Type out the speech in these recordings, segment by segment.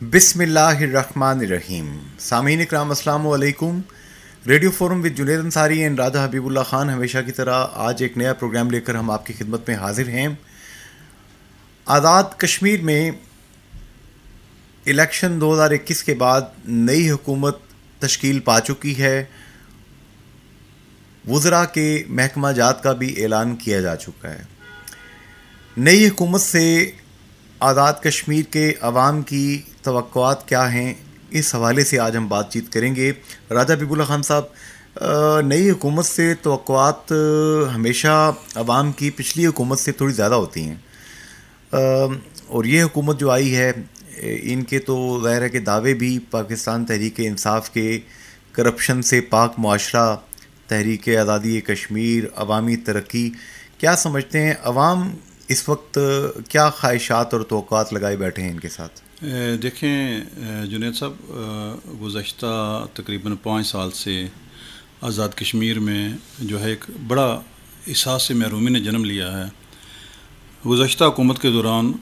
बिस्मिल्लाहिर्रहमानिर्रहीम। सामीन इकराम अस्सलामु अलैकुम। Radio forum with Junaid Ansari and Radha Habibullah Khan हमेशा की तरह आज एक नया प्रोग्राम लेकर हम आपकी खिदमत में हाजिर हैं। आज़ाद कश्मीर में इलेक्शन 2021 के बाद नई हुकूमत तश्कील पा चुकी है। वज़रा के महकमा जात का भी ऐलान किया जा चुका है। नई हुकूमत से आज़ाद कश्मीर के अवाम की तवक्कुआत क्या हैं, इस हवाले से आज हम बातचीत करेंगे। राजा हबीबुल्ला खान साहब, नई हुकूमत से तवक्कुआत हमेशा अवाम की पिछली हुकूमत से थोड़ी ज़्यादा होती हैं, और ये हुकूमत जो आई है इनके तो ज़ाहिर है कि दावे भी पाकिस्तान तहरीक इंसाफ के करप्शन से पाक मुआशरा, तहरीक आज़ादी कश्मीर, अवामी तरक्की, क्या समझते हैं अवाम इस वक्त क्या ख्वाहिशात और तवक्कुआत लगाए बैठे हैं इनके साथ? देखें जुनैद साहब, गुज़श्ता तकरीबन 5 साल से आज़ाद कश्मीर में जो है एक बड़ा एहसास से महरूमी ने जन्म लिया है। गुज़श्ता हुकूमत के दौरान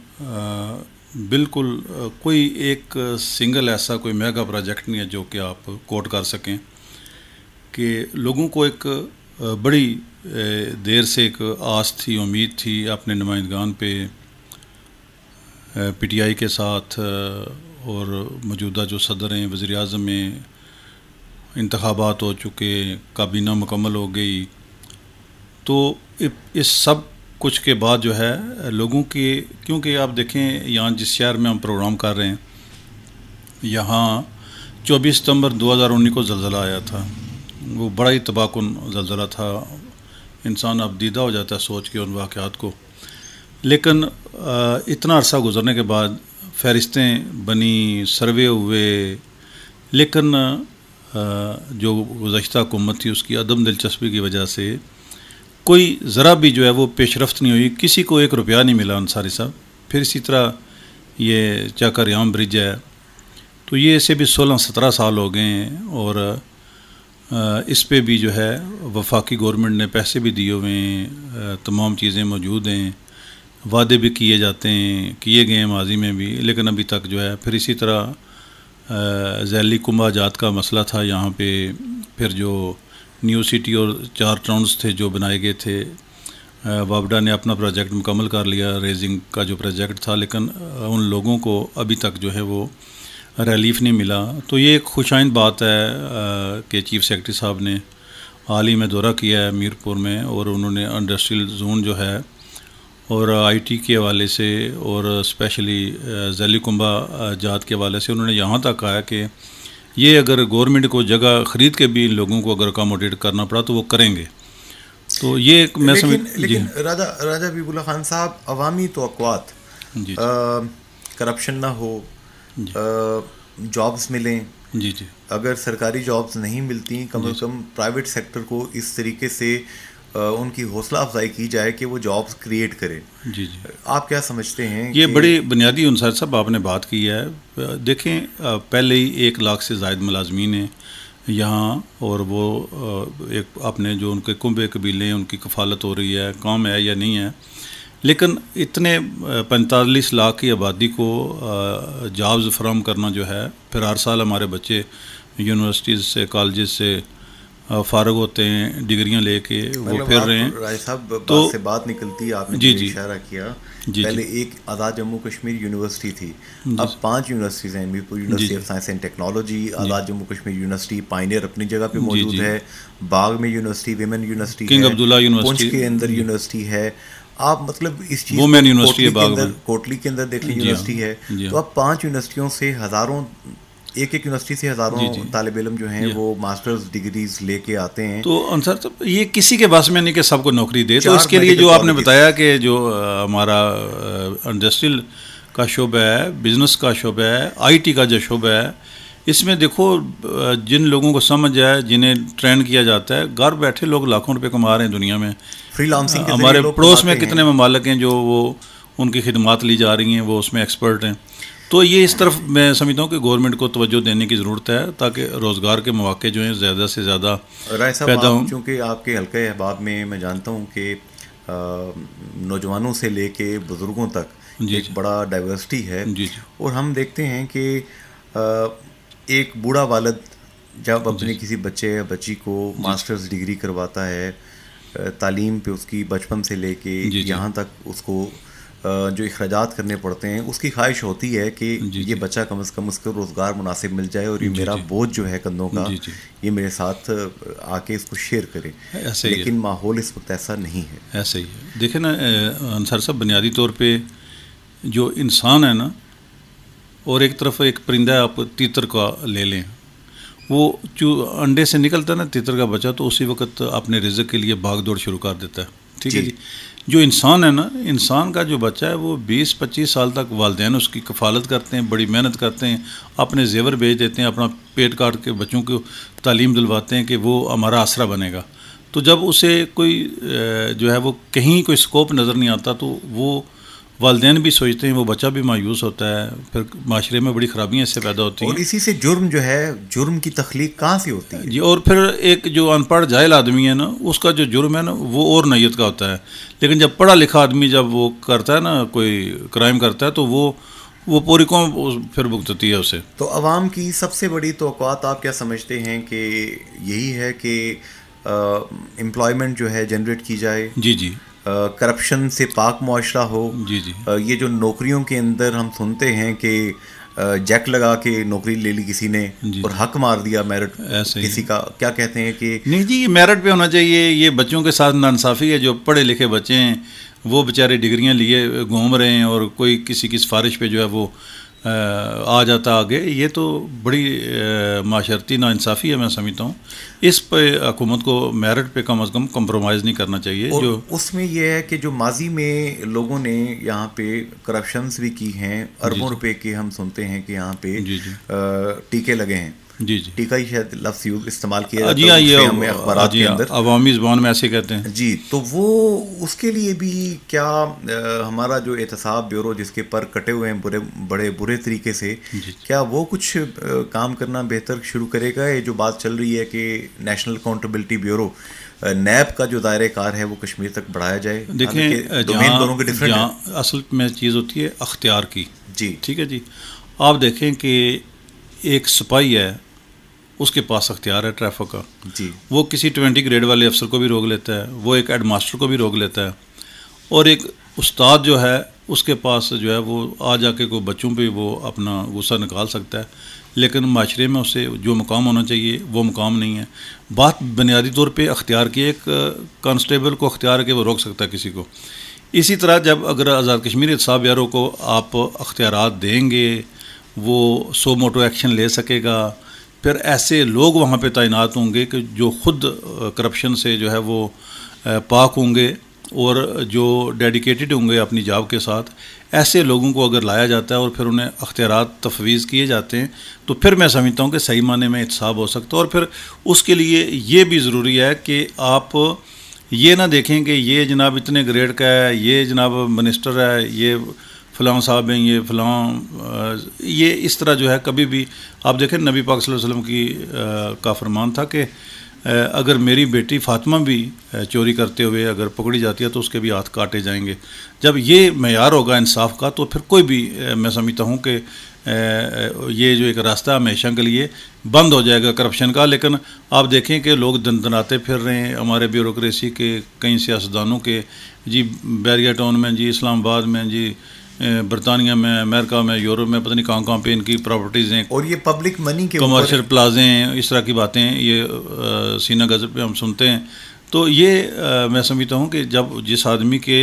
बिल्कुल कोई एक सिंगल ऐसा कोई मेगा प्रोजेक्ट नहीं है जो कि आप कोट कर सकें कि लोगों को एक बड़ी देर से एक आस थी, उम्मीद थी अपने नुमाइंदगान पे पीटीआई के साथ, और मौजूदा जो सदर हैं, वज़ीर आज़म में इंतखाबात हो चुके, काबीना मुकम्मल हो गई, तो इस सब कुछ के बाद जो है लोगों की, क्योंकि आप देखें यहाँ जिस शहर में हम प्रोग्राम कर रहे हैं, यहाँ 24 सितंबर 2019 को ज़लज़ला आया था। वो बड़ा ही तबाहकुन ज़लज़ला था। इंसान अब दीदा हो जाता है सोच के उन वाक़यात को। लेकिन इतना अरसा गुजरने के बाद फ़हरिस्तें बनी, सर्वे हुए, लेकिन जो गुज़श्ता हुकूमत थी उसकी अदम दिलचस्पी की वजह से कोई ज़रा भी जो है वो पेशरफ्त नहीं हुई। किसी को 1 रुपया नहीं मिला अंसारी साहब। फिर इसी तरह ये चाकरयाम ब्रिज है, तो ये ऐसे भी 16-17 साल हो गए हैं, और इस पे भी जो है वफाकी गवर्नमेंट ने पैसे भी दिए हुए हैं, तमाम चीज़ें मौजूद हैं, वादे भी किए जाते हैं, किए गए हैं माजी में भी, लेकिन अभी तक जो है। फिर इसी तरह ज़ैली कुंभा जात का मसला था यहाँ पे। फिर जो न्यू सिटी और 4 टाउन्स थे जो बनाए गए थे, वापडा ने अपना प्रोजेक्ट मुकम्मल कर लिया, रेजिंग का जो प्रोजेक्ट था, लेकिन उन लोगों को अभी तक जो है वो रिलीफ नहीं मिला। तो ये एक खुशाइंद बात है कि चीफ सेक्रेटरी साहब ने हाल ही में दौरा किया है मीरपुर में, और उन्होंने इंडस्ट्रियल जोन जो है और आईटी के हवाले से और स्पेशली ज़ैली कुंभा जात के हवाले से उन्होंने यहाँ तक कहा कि ये अगर गवर्नमेंट को जगह ख़रीद के भी इन लोगों को अगर अकोमोडेट करना पड़ा तो वो करेंगे। तो ये मैं लेकिन राजा हबीबुल्ला खान साहब, अवामी तवक्कुआत, करप्शन ना हो, जॉब्स मिलें, जी, अगर सरकारी जॉब्स नहीं मिलती कम से कम प्राइवेट सेक्टर को इस तरीके से उनकी हौसला अफजाई की जाए कि वो जॉब्स क्रिएट करें। जी, आप क्या समझते हैं? ये बड़ी बुनियादी अंसार साहब आपने बात की है। देखें, पहले ही 1 लाख से ज़ायद मुलाजमीन हैं यहाँ, और वो एक आपने जो उनके कुंभे कबीले हैं उनकी कफ़ालत हो रही है, काम है या नहीं है। लेकिन इतने 45 लाख की आबादी को जॉब्स फराहम करना जो है, फिर हर साल हमारे बच्चे यूनिवर्सिटीज़ से, कॉलेज से फ़ारग होते हैं डिग्रियां लेके, वो फिर रहे हैं। राय साहब, तो बात से बात निकलती है, आपने जी इशारा किया। पहले एक आज़ाद जम्मू कश्मीर यूनिवर्सिटी थी, अब 5 यूनिवर्सिटीज़ हैं। Mirpur university of science and technology, Azad Jammu Kashmir university, pioneer अपनी जगह पे मौजूद है, बाग में university, women university, king Abdullah University, Poonch के अंदर यूनिवर्सिटी है। आप मतलब इस चीज़ वुमेन यूनिवर्सिटी है, बाग में कोटली के अंदर देख लीजिए यूनिवर्सिटी है। तो अब 5 यूनिवर्सिटियों से हज़ारों, एक यूनिवर्सिटी से हज़ारों तालिब इल्म जो हैं वो मास्टर्स डिग्रीज लेके आते हैं। तो अंसर तो ये किसी के बस में नहीं कि सबको नौकरी दे। तो इसके लिए जो आपने बताया कि जो हमारा इंडस्ट्रियल का शोबा है, बिज़नेस का शोबा है, आईटी का जो शोबा है, इसमें देखो जिन लोगों को समझ आए, जिन्हें ट्रेन किया जाता है, घर बैठे लोग लाखों रुपए कमा रहे हैं दुनिया में। फ्रीलांसिंग हमारे पड़ोस में कितने ममालिक हैं जो वो उनकी खिदमात ली जा रही हैं, वो उसमें एक्सपर्ट हैं। तो ये इस तरफ मैं समझता हूँ कि गवर्नमेंट को तवज्जो देने की ज़रूरत है ताकि रोज़गार के मौके जो हैं ज़्यादा से ज़्यादा पैदा हों। चूँकि आपके हल्के अहबाब में मैं जानता हूँ कि नौजवानों से लेके बुज़ुर्गों तक एक बड़ा डाइवर्सिटी है। जी। और हम देखते हैं कि एक बूढ़ा वालिद जब अपने किसी बच्चे या बच्ची को मास्टर्स डिग्री करवाता है, तालीम पे उसकी बचपन से लेके यहाँ तक उसको जो अखराजात करने पड़ते हैं, उसकी ख्वाहिश होती है कि ये बच्चा कम से कम उसको रोज़गार मुनासिब मिल जाए और ये मेरा बोझ जो है कंधों का ये मेरे साथ आके इसको शेयर करे। लेकिन माहौल इस वक्त ऐसा नहीं है। ऐसे ही है। देखें ना अंसार साहब, बुनियादी तौर पे जो इंसान है ना, और एक तरफ एक परिंदा आप तीतर का ले लें, वो जो अंडे से निकलता है ना तीतर का बच्चा, तो उसी वक्त अपने रिज़्क़ के लिए भाग दौड़ शुरू कर देता है। ठीक है जी। जो इंसान है ना, इंसान का जो बच्चा है वो 20-25 साल तक वालिदैन उसकी कफ़ालत करते हैं, बड़ी मेहनत करते हैं, अपने जेवर बेच देते हैं, अपना पेट काट के बच्चों को तालीम दिलवाते हैं कि वो हमारा आसरा बनेगा। तो जब उसे कोई जो है वो कहीं कोई स्कोप नज़र नहीं आता, तो वो वालिदैन भी सोचते हैं, वो बच्चा भी मायूस होता है, फिर माशरे में बड़ी ख़राबियाँ इससे पैदा होती हैं। और इसी से जुर्म जो है, जुर्म की तख्लीक कहाँ से होती है जी। और फिर एक जो अनपढ़ जाहिल आदमी है ना, उसका जो जुर्म है ना वो और नैयत का होता है। लेकिन जब पढ़ा लिखा आदमी जब वो करता है ना, कोई क्राइम करता है, तो वो पूरी कौम फिर भुगतती है उसे। तो अवाम की सबसे बड़ी तवक्कुआत आप क्या समझते हैं कि यही है कि एम्प्लॉयमेंट जो है जनरेट की जाए? जी। करप्शन से पाक मुआशरा हो। जी। ये जो नौकरियों के अंदर हम सुनते हैं कि जैक लगा के नौकरी ले ली किसी ने और हक मार दिया मेरिट किसी का, क्या कहते हैं कि नहीं जी, ये मेरिट पे होना चाहिए। ये बच्चों के साथ नाइंसाफ़ी है। जो पढ़े लिखे बच्चे हैं वो बेचारे डिग्रियां लिए घूम रहे हैं और कोई किसी की सिफारिश पे जो है वो आ जाता आगे। ये तो बड़ी माशरती नाइंसाफ़ी है, मैं समझता हूँ। इस पे हुकूमत को मेरिट पे कम अज़ कम कंप्रोमाइज़ नहीं करना चाहिए। और जो उसमें यह है कि जो माजी में लोगों ने यहाँ पे करप्शंस भी की हैं, अरबों रुपए के हम सुनते हैं कि यहाँ पे टीके लगे हैं। जी। टीका ही शायद लफ्ज़ इस्तेमाल किया जाता है ये अखबारात के अंदर, अवामी ज़बान में ऐसे कहते हैं जी। तो वो उसके लिए भी क्या हमारा जो एहतसाब ब्यूरो जिसके पर कटे हुए हैं बड़े बुरे तरीके से, क्या वो कुछ काम करना बेहतर शुरू करेगा? ये जो बात चल रही है कि नेशनल अकाउंटेबिलिटी ब्यूरो नैब का जो दायरे कार है वो कश्मीर तक बढ़ाया जाए। देखें, डोमेन दोनों के डिफरेंट है। असल में चीज़ होती है अख्तियार की। जी। ठीक है जी। आप देखें कि एक सिपाही है, उसके पास अख्तियार है ट्रैफिक का जी। वो किसी 20 ग्रेड वाले अफसर को भी रोक लेता है, वो एक हेड मास्टर को भी रोक लेता है, और एक उस्ताद जो है उसके पास जो है वो आ जाके कोई बच्चों पे वो अपना गुस्सा निकाल सकता है। लेकिन माशरे में उसे जो मुकाम होना चाहिए वो मुकाम नहीं है। बात बुनियादी तौर पे अख्तियार की, एक कांस्टेबल को अख्तियार है कि वो रोक सकता है किसी को। इसी तरह जब अगर आज़ाद कश्मीर एहतसाब ब्यूरो को आप अख्तियारात देंगे, वो सो मोटो एक्शन ले सकेगा, फिर ऐसे लोग वहाँ पे तैनात होंगे कि जो ख़ुद करप्शन से जो है वो पाक होंगे और जो डेडिकेटेड होंगे अपनी जॉब के साथ। ऐसे लोगों को अगर लाया जाता है और फिर उन्हें अख्तियारात तफवीज़ किए जाते हैं, तो फिर मैं समझता हूँ कि सही माने में एहतसाब हो सकता है। और फिर उसके लिए ये भी ज़रूरी है कि आप ये ना देखें कि ये जनाब इतने ग्रेड का है, ये जनाब मिनिस्टर है, ये फ़लाँ साहब हैं, ये फ़लाँ, ये इस तरह जो है कभी भी आप देखें नबी पाक सल्लल्लाहु अलैहि वसल्लम का फरमान था कि अगर मेरी बेटी फ़ातिमा भी चोरी करते हुए अगर पकड़ी जाती है तो उसके भी हाथ काटे जाएंगे। जब ये मेयार होगा इंसाफ का, तो फिर कोई भी मैं समझता हूँ कि ये जो एक रास्ता हमेशा के लिए बंद हो जाएगा करप्शन का। लेकिन आप देखें कि लोग दंदनाते फिर रहे हैं हमारे ब्यूरोक्रेसी के कई सियासतदानों के, जी बैरिया टाउन में, जी इस्लामाबाद में, जी बरतानिया में, अमेरिका में, यूरोप में, पता नहीं कहाँ पे इनकी प्रॉपर्टीज़ हैं, और ये पब्लिक मनी के कमर्शियल प्लाजे हैं, इस तरह की बातें ये सीना गज़ब पे हम सुनते हैं। तो ये मैं समझता हूँ कि जब जिस आदमी के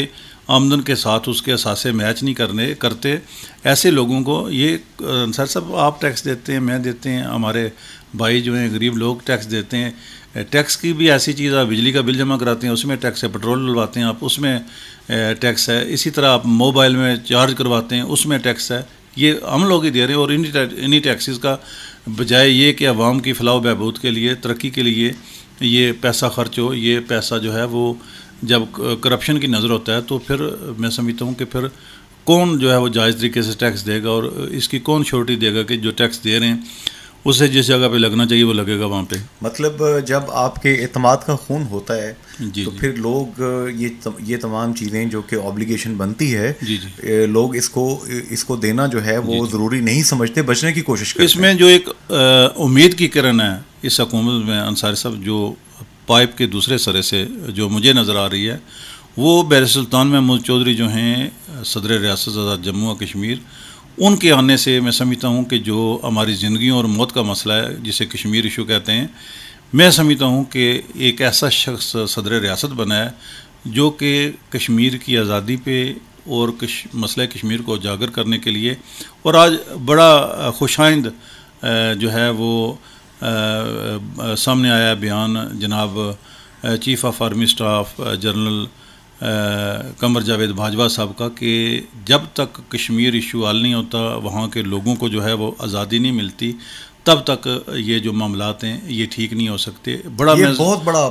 आमदन के साथ उसके असासे मैच नहीं करते, ऐसे लोगों को ये सर सब आप टैक्स देते हैं, मैं देते हैं, हमारे भाई जो हैं गरीब लोग टैक्स देते हैं। टैक्स की भी ऐसी चीज़, आप बिजली का बिल जमा कराते हैं उसमें टैक्स है, पेट्रोल डलवाते हैं आप उसमें टैक्स है, इसी तरह आप मोबाइल में चार्ज करवाते हैं उसमें टैक्स है। ये हम लोग ही दे रहे हैं। और इन्हीं टैक्सेस का बजाय ये कि अवाम की फलाह बहबूद के लिए, तरक्की के लिए ये पैसा खर्च हो, ये पैसा जो है वो जब करप्शन की नज़र होता है तो फिर मैं समझता हूँ कि फिर कौन जो है वो जायज़ तरीके से टैक्स देगा और इसकी कौन श्योरिटी देगा कि जो टैक्स दे रहे हैं उसे जिस जगह पे लगना चाहिए वो लगेगा वहाँ पे। मतलब जब आपके एतमाद का खून होता है जी तो जी फिर लोग ये तमाम चीज़ें जो कि ऑब्लिगेशन बनती है, जी जी लोग इसको देना जो है जी वो जी। ज़रूरी नहीं समझते, बचने की कोशिश करते हैं। इसमें जो एक उम्मीद की किरण है इस हुकूमत में अंसारी साहब, जो पाइप के दूसरे सरे से जो मुझे नज़र आ रही है, वो बैरिस्टर सुल्तान महमूद चौधरी जो हैं सदर रियासत आज़ाद जम्मू और कश्मीर, उनके आने से मैं समझता हूँ कि जो हमारी ज़िंदगी और मौत का मसला है जिसे कश्मीर इशू कहते हैं, मैं समझता हूँ कि एक ऐसा शख्स सदर रियासत बना है जो कि कश्मीर की आज़ादी पे और मसला कश्मीर को उजागर करने के लिए, और आज बड़ा खुशाइंद जो है वो सामने आया बयान जनाब chief of army staff general Qamar Javed Bajwa साहब का कि जब तक कश्मीर इशू हल नहीं होता, वहाँ के लोगों को जो है वो आज़ादी नहीं मिलती, तब तक ये जो मामलात हैं ये ठीक नहीं हो सकते। बड़ा ये मैं बहुत बड़ा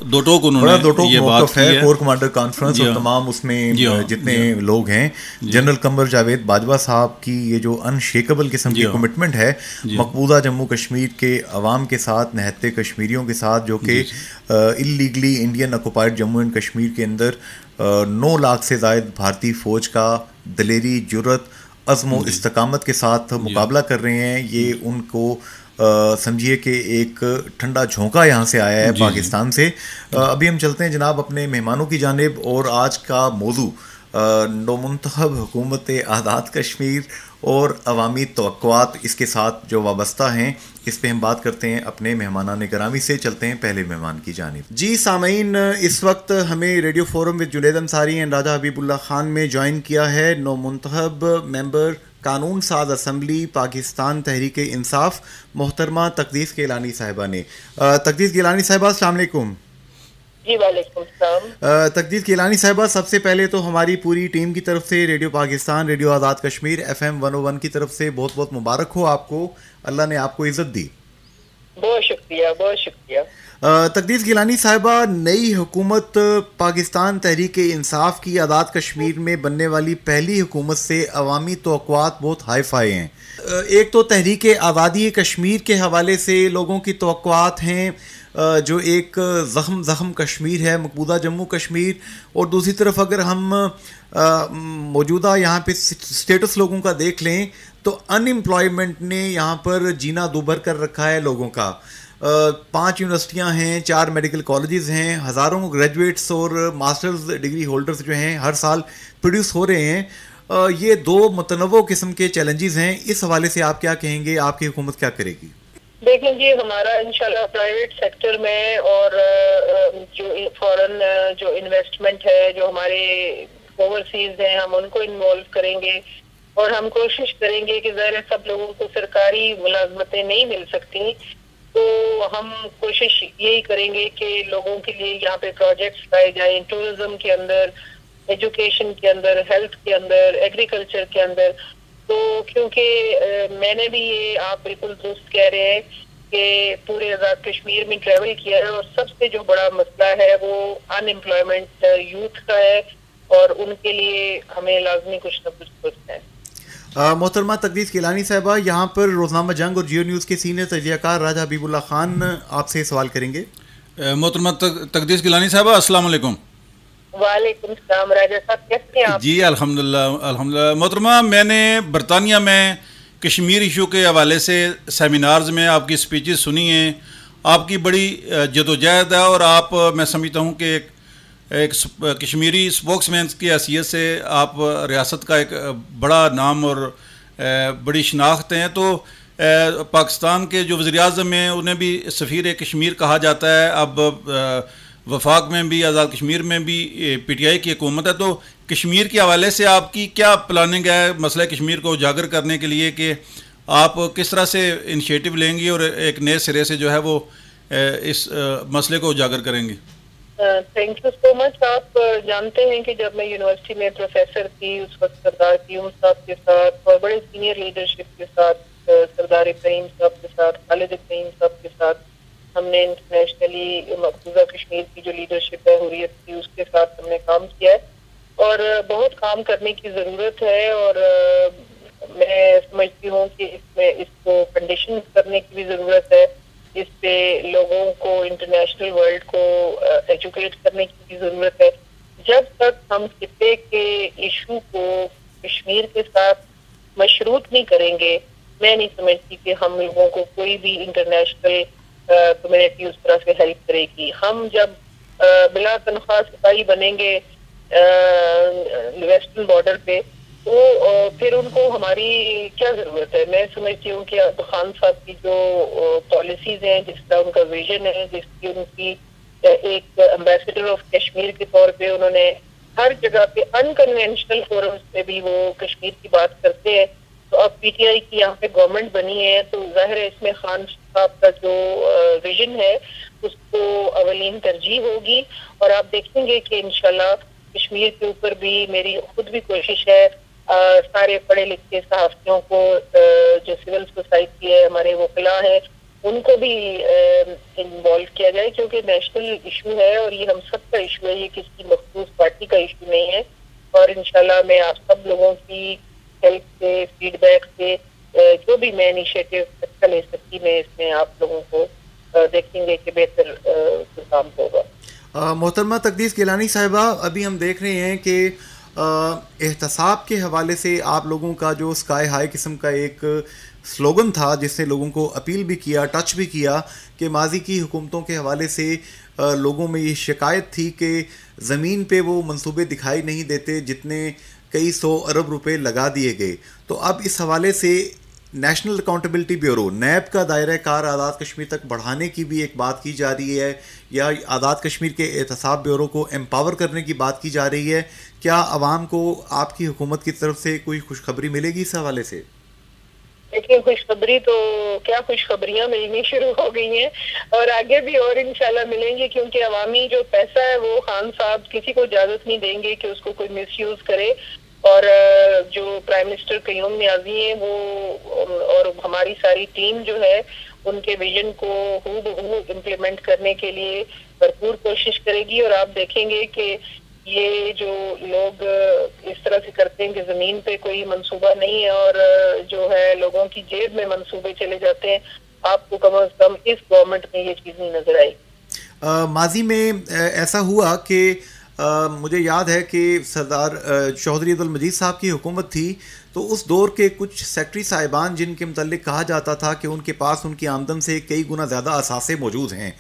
दो टोक उन्होंने ये बात मौक़िफ़ की है है। कोर कमांडर कॉन्फ्रेंस जी और हाँ, तमाम उसमें जी हाँ, जितने जी हाँ, लोग हैं, जी जनरल कमर जावेद बाजवा साहब की ये जो अनशेकेबल किस्म जी की हाँ, कमिटमेंट है जी हाँ, मकबूजा जम्मू कश्मीर के अवाम के साथ, निहत्ते कश्मीरियों के साथ, जो कि जी जी illegally Indian occupied Jammu and Kashmir के अंदर 9 लाख से ज़ायद भारतीय फ़ौज का दिलेरी, जुर्रत, अज़्म व जी इस्तकामत के साथ जी मुकाबला कर रहे हैं। ये उनको समझिए कि एक ठंडा झोंका यहाँ से आया है जी जी पाकिस्तान से। अभी हम चलते हैं जनाब अपने मेहमानों की जानिब, और आज का मौजू नौमुंतखब हुकूमत आज़ाद कश्मीर और अवामी तवक्कुआत इसके साथ जो वाबस्ता हैं, इस पे हम बात करते हैं अपने मेहमानान गिरामी से। चलते हैं पहले मेहमान की जानिब। जी सामीन, इस वक्त हमें radio forum with Junaid Ansari and Raja Habibullah Khan में ज्वाइन किया है नौमुंतखब मेंबर कानून साज असम्बली पाकिस्तान तहरीक इंसाफ मोहतरमा तकदीस गिलानी साहिबा ने। तकदीस गिलानी साहिबा, अस्सलाम वालेकुम। जी वालेकुम सलाम। तकदीस गिलानी साहिबा, सबसे पहले तो हमारी पूरी टीम की तरफ से radio Pakistan, radio Azad Kashmir FM 101 की तरफ से बहुत बहुत मुबारक हो आपको, अल्लाह ने आपको इज़्ज़त दी। बहुत शुक्रिया, बहुत शुक्रिया। तकदीस गिलानी साहिबा, नई हुकूमत पाकिस्तान तहरीक इंसाफ की आज़ाद कश्मीर में बनने वाली पहली हुकूमत से अवामी तवक्कुआत बहुत हाई फाई हैं। एक तो तहरीक आज़ादी कश्मीर के हवाले से लोगों की तवक्कुआत हैं, जो एक ज़ख़म कश्मीर है मकबूजा जम्मू कश्मीर, और दूसरी तरफ अगर हम मौजूदा यहाँ पे स्टेटस लोगों का देख लें तो अनएम्प्लॉयमेंट ने यहाँ पर जीना दूभर कर रखा है लोगों का। 5 यूनिवर्सिटियाँ हैं, 4 मेडिकल कॉलेजेस हैं, हज़ारों ग्रेजुएट्स और मास्टर्स डिग्री होल्डर्स जो हैं हर साल प्रोड्यूस हो रहे हैं। ये दो मुतनव्वो किस्म के चैलेंजेस हैं, इस हवाले से आप क्या कहेंगे, आपकी हुकूमत क्या करेगी? देखें जी, हमारा इंशाल्लाह प्राइवेट सेक्टर में और जो फॉरेन जो इन्वेस्टमेंट है, जो हमारे ओवरसीज हैं, हम उनको इन्वॉल्व करेंगे और हम कोशिश करेंगे कि ज़ाहिर सब लोगों को सरकारी मुलाजमतें नहीं मिल सकती, तो हम कोशिश यही करेंगे कि लोगों के लिए यहाँ पे प्रोजेक्ट्स लाए जाएं, टूरिज्म के अंदर, एजुकेशन के अंदर, हेल्थ के अंदर, एग्रीकल्चर के अंदर। तो क्योंकि मैंने भी ये, आप बिल्कुल दुरुस्त कह रहे हैं कि पूरे आज़ाद कश्मीर में ट्रैवल किया है और सबसे जो बड़ा मसला है वो अनएम्प्लॉयमेंट यूथ का है और उनके लिए हमें लाजमी कुछ न कुछ सोचना है। मोहतरमा तकदीस गिलानी साहिबा, यहाँ पर रोजनामा जंग और जियो न्यूज़ के सीनियर तजियाकार राजा हबीबुल्लाह खान आपसे सवाल करेंगे। मोहतरमा तकदीस गिलानी साहबा, अस्सलाम वालेकुम। वालेकुम सलाम। राजा साहब कैसे हैं आप? जी अल्हम्दुलिल्लाह अल्हम्दुलिल्लाह। मोहतरमा, मैंने बरतानिया में कश्मीर इशू के हवाले से सेमिनार्स में आपकी स्पीचेस सुनी हैं, आपकी बड़ी जदोजहद है और आप, मैं समझता हूँ कि एक कश्मीरी स्पोक्समैन की हैसियत से आप रियासत का एक बड़ा नाम और बड़ी शनाख्त हैं। तो पाकिस्तान के जो वज़ीर आज़म हैं उन्हें भी सफ़ीर कश्मीर कहा जाता है। अब वफाक में भी, आज़ाद कश्मीर में भी PTI की हुकूमत है। तो कश्मीर के हवाले से आपकी क्या प्लानिंग है मसला कश्मीर को उजागर करने के लिए, कि आप किस तरह से इनिशिएटिव लेंगी और एक नए सिरे से जो है वो इस मसले को उजागर करेंगे? Thank you so much. आप जानते हैं कि जब मैं यूनिवर्सिटी में प्रोफेसर थी, उस वक्त सरदार कीम साहब के साथ और बड़े सीनियर लीडरशिप के साथ, सरदार इब्राहिम साहब के साथ, खालिद इब्राहिम साहब के साथ, हमने इंटरनेशनली मकबूजा कश्मीर की जो लीडरशिप है हुर्रियत की, उसके साथ हमने काम किया है और बहुत काम करने की ज़रूरत है। और मैं समझती हूँ कि इसमें इस इसको कंडीशन करने की भी ज़रूरत है, इस पे लोगों को, इंटरनेशनल वर्ल्ड को एजुकेट करने की भी ज़रूरत है। जब तक हम खित्ते के इशू को कश्मीर के साथ मशरूत नहीं करेंगे, मैं नहीं समझती कि हम लोगों को कोई भी इंटरनेशनल कम्युनिटी उस तरह से हेल्प करेगी। हम जब बिला तनख्वाह सिपाही बनेंगे वेस्टर्न बॉर्डर पे, तो फिर उनको हमारी क्या जरूरत है। मैं समझती हूँ कि अब खान साहब की जो पॉलिसीज हैं, जिसका उनका विजन है, जिसकी उनकी एक एम्बेसडर ऑफ कश्मीर के तौर पे उन्होंने हर जगह पे अनकन्वेंशनल फोरम्स पे भी वो कश्मीर की बात करते हैं। तो अब पीटीआई की यहाँ पे गवर्नमेंट बनी है, तो जाहिर है इसमें खान साहब का जो विजन है उसको अवलीन तरजीह होगी। और आप देखेंगे कि इंशाल्लाह कश्मीर के ऊपर भी मेरी खुद भी कोशिश है सारे पढ़े लिखे सहाफियों को, जो सिविल सोसाइटी है, हमारे वकला है, उनको भी इन्वॉल्व किया जाए, क्योंकि नेशनल इशू है और ये हम सब का इशू है, ये किसी मखसूस पार्टी का इशू नहीं है। और इंशाल्लाह मैं आप सब लोगों की हेल्प से, फीडबैक से, जो भी मैं इनिशिएटिव अच्छा ले सकती, मैं इसमें आप लोगों को देखेंगे कि बेहतर काम होगा। मोहतरमा तकदीस गिलानी साहिबा, अभी हम देख रहे हैं कि एहतसाब के हवाले से आप लोगों का जो स्काई हाई किस्म का एक स्लोगन था, जिसने लोगों को अपील भी किया, टच भी किया कि माजी की हुकूमतों के हवाले से लोगों में ये शिकायत थी कि ज़मीन पे वो मंसूबे दिखाई नहीं देते जितने कई 100 अरब रुपए लगा दिए गए। तो अब इस हवाले से नेशनल अकाउंटेबिलिटी ब्यूरो नैब का दायरा कार आज़ाद कश्मीर तक बढ़ाने की भी एक बात की जा रही है, या आज़ाद कश्मीर के एहतसाब ब्यूरो को एम्पावर करने की बात की जा रही है। क्या आवाम को आपकी हुकूमत की तरफ से कोई खुशखबरी मिलेगी इस हवाले से? देखिए, खुशखबरी तो क्या, खुशखबरियां मिलनी शुरू हो गई हैं और आगे भी और इंशाल्लाह मिलेंगी, क्योंकि अवामी जो पैसा है वो खान साहब किसी को इजाजत नहीं देंगे कि उसको कोई मिसयूज करे। और जो प्राइम मिनिस्टर कयूम नियाजी हैं वो और हमारी सारी टीम जो है उनके विजन को हूबहू इम्प्लीमेंट करने के लिए भरपूर कोशिश करेगी। और आप देखेंगे कि ये जो लोग इस तरह से करते हैं कि जमीन पे कोई मंसूबा नहीं है और जो है लोगों की जेब में मंसूबे चले जाते हैं, आपको कम से कम इस गवर्नमेंट में ये चीज नहीं नजर आई। माजी में ऐसा हुआ कि मुझे याद है कि सरदार चौधरी अब्दुल मजीद साहब की हुकूमत थी, तो उस दौर के कुछ सेक्रेटरी साहिबान जिनके मुतल्लिक कहा जाता था कि उनके पास उनकी आमदन से कई गुना ज़्यादा असासे मौजूद हैं,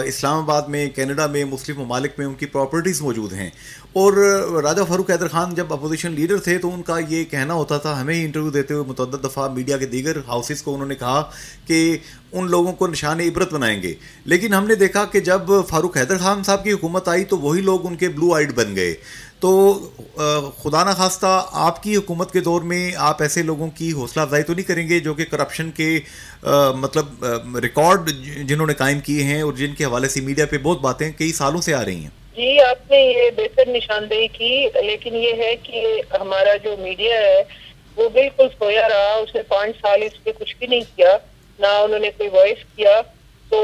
इस्लामाबाद में, कनाडा में, मुस्लिम ममालिक में उनकी प्रॉपर्टीज़ मौजूद हैं। और राजा फ़ारूक हैदर ख़ान जब अपोजिशन लीडर थे तो उनका ये कहना होता था, हमें ही इंटरव्यू देते हुए मुतअद्दिद दफ़ा मीडिया के दीगर हाउसेस को उन्होंने कहा कि उन लोगों को निशान इबरत बनाएंगे। लेकिन हमने देखा कि जब फ़ारूक हैदर ख़ान साहब की हुकूमत आई तो वही लोग उनके ब्लू आइड बन गए। तो खुदा न खास्ता आपकी हुकूमत के दौर में आप ऐसे लोगों की हौसला अफजाई तो नहीं करेंगे जो कि करप्शन के मतलब रिकॉर्ड जिन्होंने कायम किए हैं और जिनके हवाले से मीडिया पे बहुत बातें कई सालों से आ रही हैं? जी, आपने ये बेहतर निशानदेही की, लेकिन ये है कि हमारा जो मीडिया है वो बिल्कुल सोया रहा। उसने 5 साल इस पे कुछ भी नहीं किया, ना उन्होंने कोई वॉइस किया। तो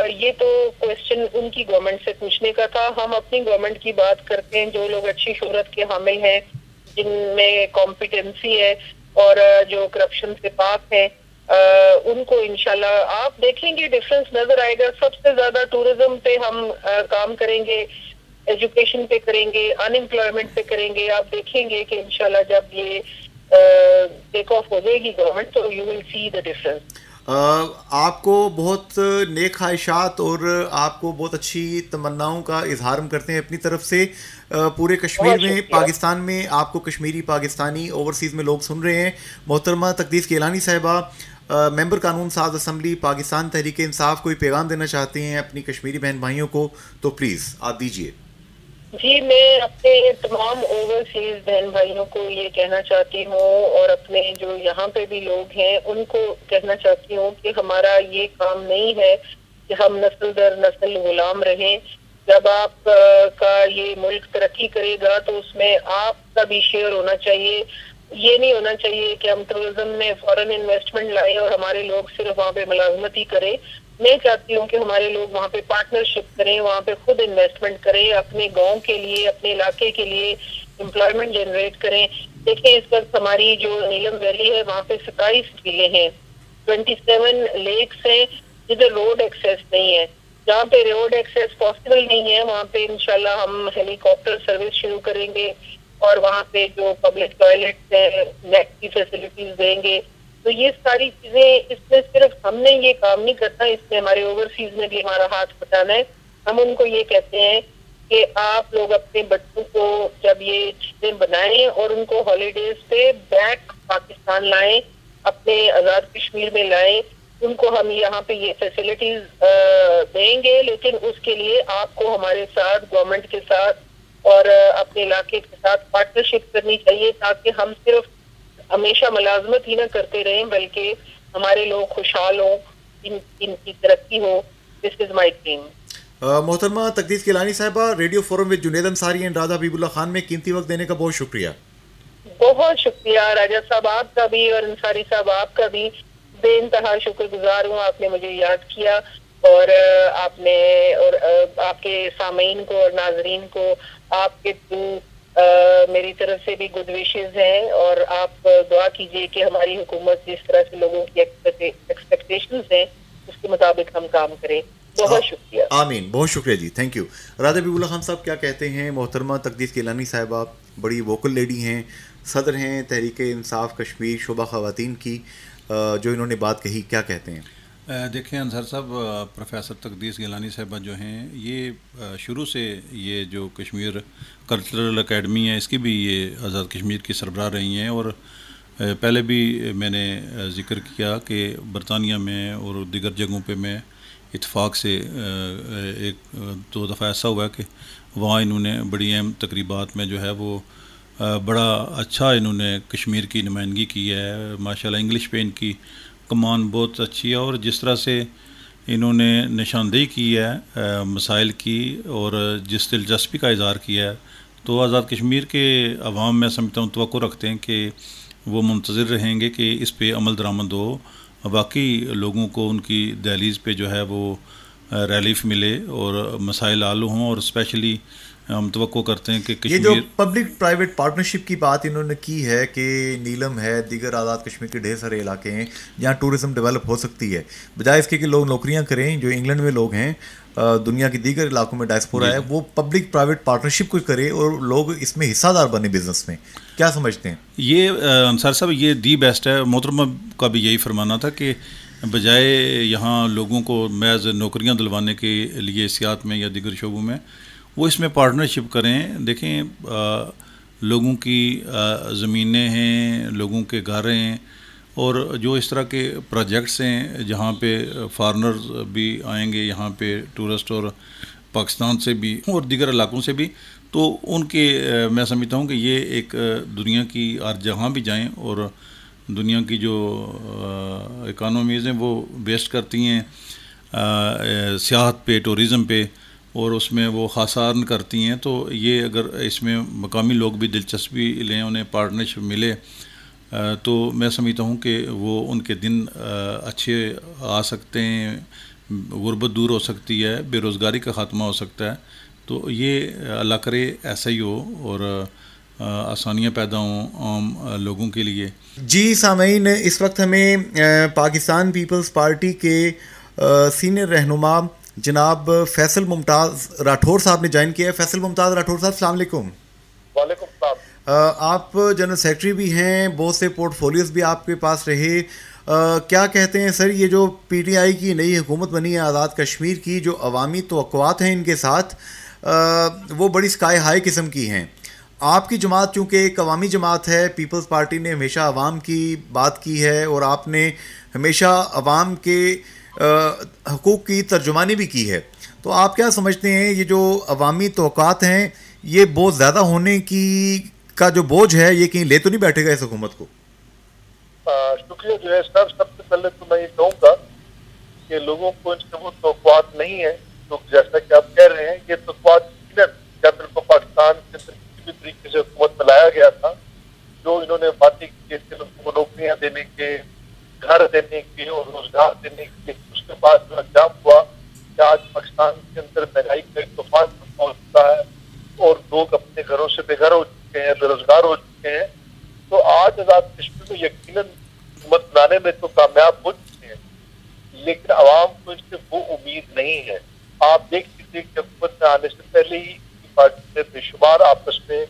ये तो क्वेश्चन उनकी गवर्नमेंट से पूछने का था। हम अपनी गवर्नमेंट की बात करते हैं, जो लोग अच्छी शोहरत के हामिल हैं, जिनमें कॉम्पिटेंसी है और जो करप्शन से पाक है, उनको इंशाल्लाह आप देखेंगे डिफरेंस नजर आएगा। सबसे ज्यादा टूरिज्म पे हम काम करेंगे, एजुकेशन पे करेंगे, अनएम्प्लॉयमेंट पे करेंगे। आप देखेंगे कि इंशाल्लाह जब ये टेक ऑफ हो जाएगी गवर्नमेंट, तो you will see the difference. आपको बहुत नेक ख्वाहिशात और आपको बहुत अच्छी तमन्नाओं का इजहार हम करते हैं अपनी तरफ से। पूरे कश्मीर में, पाकिस्तान में आपको कश्मीरी पाकिस्तानी ओवरसीज़ में लोग सुन रहे हैं। मोहतरमा तकदीस गिलानी साहिबा, मेंबर कानून साज असम्बली पाकिस्तान तहरीक इंसाफ, कोई पैगाम देना चाहते हैं अपनी कश्मीरी बहन भाइयों को तो प्लीज़ आप दीजिए। जी, मैं अपने तमाम ओवरसीज बहन भाइयों को ये कहना चाहती हूँ और अपने जो यहाँ पे भी लोग हैं उनको कहना चाहती हूँ कि हमारा ये काम नहीं है कि हम नस्ल दर नस्ल गुलाम रहें। जब आप का ये मुल्क तरक्की करेगा तो उसमें आपका भी शेयर होना चाहिए। ये नहीं होना चाहिए कि हम टूरिज्म में फॉरेन इन्वेस्टमेंट लाएं और हमारे लोग सिर्फ वहाँ पे मुलाजमत ही करें। मैं चाहती हूँ कि हमारे लोग वहाँ पे पार्टनरशिप करें, वहाँ पे खुद इन्वेस्टमेंट करें, अपने गांव के लिए, अपने इलाके के लिए एम्प्लॉयमेंट जनरेट करें। देखिए, इस वक्त हमारी जो नीलम वैली है वहाँ पे 27 झीलें हैं 27 लेक्स हैं जिधर रोड एक्सेस नहीं है। जहाँ पे रोड एक्सेस पॉसिबल नहीं है वहाँ पे इंशाल्लाह हम हेलीकॉप्टर सर्विस शुरू करेंगे और वहाँ पे जो पब्लिक टॉयलेट्स है नेट की फैसिलिटीज देंगे। तो ये सारी चीजें, इसमें सिर्फ हमने ये काम नहीं करना, इसमें हमारे ओवरसीज में भी हमारा हाथ बटाना है। हम उनको ये कहते हैं कि आप लोग अपने बच्चों को जब ये चीजें बनाएं और उनको हॉलीडेज पे बैक पाकिस्तान लाएं, अपने आजाद कश्मीर में लाएं, उनको हम यहाँ पे ये फैसिलिटीज देंगे, लेकिन उसके लिए आपको हमारे साथ, गवर्नमेंट के साथ और अपने इलाके के साथ पार्टनरशिप करनी चाहिए, ताकि हम सिर्फ हमेशा मुलाजमत ही ना करते रहें बल्कि हमारे लोग खुशहाल हों, इनकी तरक्की हो। This is my dream. मोहतरमा तकदीस गिलानी साहिबा, radio forum with Junaid Ansari and Radha Habibullah Khan में कीमती वक्त देने का बहुत शुक्रिया। बहुत शुक्रिया राजा साहब आपका भी और अंसारी साहब आपका भी, बेइंतहा शुक्रगुजार हूँ, आपने मुझे याद किया और आपने और आपके सामीन को और नाजरीन को आपके थ्रू मेरी तरफ से भी गुड विशेस हैं और आप दुआ कीजिए कि हमारी हुकूमत जिस तरह से लोगों की एक्सपेक्टेशंस हैं उसके मुताबिक हम काम करें। बहुत शुक्रिया। आमीन, बहुत शुक्रिया जी, थैंक यू। राधा हबीबुल्लाह खान साहब क्या कहते हैं? मोहतरमा तकदीस गिलानी साहिबा बड़ी वोकल लेडी हैं, सदर हैं तहरीक इंसाफ कश्मीर शोबा ख़वातीन की, जो इन्होंने बात कही, क्या कहते हैं? देखें अंसार साहब, प्रोफेसर तकदीस गिलानी साहिबा जो हैं ये शुरू से ये जो कश्मीर कल्चरल एकेडमी है इसकी भी ये आज़ाद कश्मीर की सरबराह रही हैं और पहले भी मैंने ज़िक्र किया कि बरतानिया में और दीगर जगहों पे मैं इत्फाक से एक दो दफ़ा ऐसा हुआ कि वहाँ इन्होंने बड़ी अहम तकरीबात में जो है वो बड़ा अच्छा इन्होंने कश्मीर की नुमाइंदगी की है। माशाल्लाह इंग्लिश पे इनकी कमान बहुत अच्छी है और जिस तरह से इन्होंने निशानदेही की है मसाइल की और जिस दिलचस्पी का इज़हार किया है, तो आज़ाद कश्मीर के अवाम मैं समझता हूँ तवक्को रखते हैं कि वो मुंतज़िर रहेंगे कि इस पे अमल दरामद हो, बाकी लोगों को उनकी दहलीज़ पे जो है वो रिलीफ मिले और मसाइल हल हों। और स्पेशली हम तवक्को करते हैं कि ये जो पब्लिक प्राइवेट पार्टनरशिप की बात इन्होंने की है कि नीलम है, दीगर आज़ाद कश्मीर के ढेर सारे इलाके हैं जहाँ टूरिज़्म डेवलप हो सकती है, बजाय इसके कि लोग नौकरियाँ करें, जो इंग्लैंड में लोग हैं, दुनिया के दीगर इलाकों में डायस्पोरा है, वो पब्लिक प्राइवेट पार्टनरशिप को करे और लोग इसमें हिस्सादार बने बिजनेस में। क्या समझते हैं? ये अंसार साहब ये दी बेस्ट है। मोहतरमा का भी यही फरमाना था कि बजाय यहाँ लोगों को महज नौकरियाँ दिलवाने के लिए सियाहत में या दीगर शोबों में वो इसमें पार्टनरशिप करें। देखें लोगों की ज़मीनें हैं, लोगों के घर हैं और जो इस तरह के प्रोजेक्ट्स हैं जहाँ पे फॉरेनर्स भी आएंगे, यहाँ पे टूरिस्ट और पाकिस्तान से भी और दीगर इलाकों से भी, तो उनके मैं समझता हूँ कि ये एक दुनिया की और जहाँ भी जाएं और दुनिया की जो इकानमीज़ हैं वो बेस्ट करती हैं सियाहत पे, टूरिज़म पे, और उसमें वो ख़ासा अर्न करती हैं। तो ये अगर इसमें मकामी लोग भी दिलचस्पी लें, उन्हें पार्टनरशिप मिले, तो मैं समझता हूँ कि वो उनके दिन अच्छे आ सकते हैं, गुर्बत दूर हो सकती है, बेरोज़गारी का ख़ात्मा हो सकता है। तो ये अल्लाह करे ऐसा ही हो और आसानियाँ पैदा हों आम लोगों के लिए। जी सामीन, इस वक्त हमें पाकिस्तान पीपल्स पार्टी के सीनियर रहनुमा जनाब फैसल मुमताज़ राठौर साहब ने ज्वाइन किया है। फैसल मुमताज़ राठौर साहब, अस्सलाम वालेकुम। वालेकुम सलाम। आप जनरल सेक्रेटरी भी हैं, बहुत से पोर्टफोलियोज भी आपके पास रहे, क्या कहते हैं सर, ये जो पीटीआई की नई हुकूमत बनी है आज़ाद कश्मीर की, जो अवामी तवक्कुआत हैं इनके साथ वो बड़ी स्काई हाई किस्म की हैं। आपकी जमात चूँकि एक अवामी जमात है, पीपल्स पार्टी ने हमेशा अवाम की बात की है और आपने हमेशा अवाम के हकूक़ की तर्जुमानी भी की है, तो आप क्या समझते हैं ये जो अवामी तवक्कुआत हैं ये बहुत ज़्यादा होने की का जो बोझ है ये कहीं ले तो नहीं बैठेगा इस हुकूमत को? शुक्रिया जो है सर, सबसे पहले तो मैं ये कहूँगा कि लोगों को इनसे वो तवक्कुआत नहीं है, तो जैसा कि आप कह रहे हैं ये तवक्कुआत जब इनको पाकिस्तान के अंदर किसी भी तरीके से हुकूमत में लाया गया था, जो इन्होंने बातें की लोगों को नौकरियाँ देने के, घर देने के और रोजगार देने के, उसके बाद जो अंजाम हुआ कि आज पाकिस्तान के अंदर महंगाई का एक तूफान पहुंच चुका है और लोग अपने घरों से बेघर हो चुके हैं, बेरोजगार हो चुके हैं। तो आज आज़ाद कश्मीर में यकीनन हुकूमत बनाने में तो कामयाब हो चुके लेकिन आवाम को इससे वो उम्मीद नहीं है। आप देख लीजिए कि हुकूमत में आने से पहले ही पार्टी में बेशुमार आपस में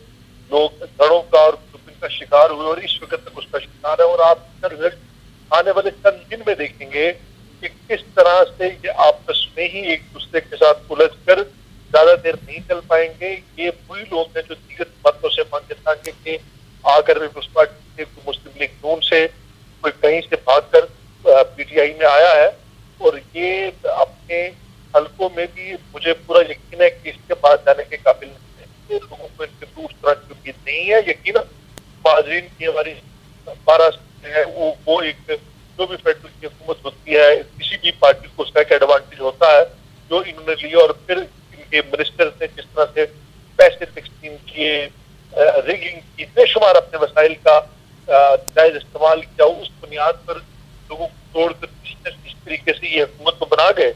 लोग धड़ों का और ग्रुपिंग का शिकार हुए और इस वक्त तक उसका शिकार है। और आप रिजल्ट आने वाले चंद दिन में देखेंगे कि किस तरह से ये आपस में ही एक दूसरे के साथ उलझ कर ज्यादा देर नहीं चल पाएंगे। ये वही लोग हैं जो दीगर बातों से मांगे ताकि कि आकर पीपल्स पार्टी से, मुस्लिम लीग नून से, कोई कहीं से भागकर पीटीआई में आया है और ये अपने हलकों में भी मुझे पूरा यकीन है कि इसके पास जाने के काबिल नहीं है। लोगों को इनके उस तरह की उम्मीद नहीं है। यकीन माजरीन की हमारी 12 है वो एक जो भी फेडरल की हुकूमत होती है किसी भी पार्टी को उसका एक एडवांटेज होता है जो इन्होंने लिया। और फिर इनके मिनिस्टर ने जिस तरह से पैसे तकसीम किए, रिगिंग की, बेशुमार अपने वसाइल का जायज इस्तेमाल किया, उस बुनियाद पर लोगों को तोड़कर इस तरीके से ये हुकूमत को बना गए।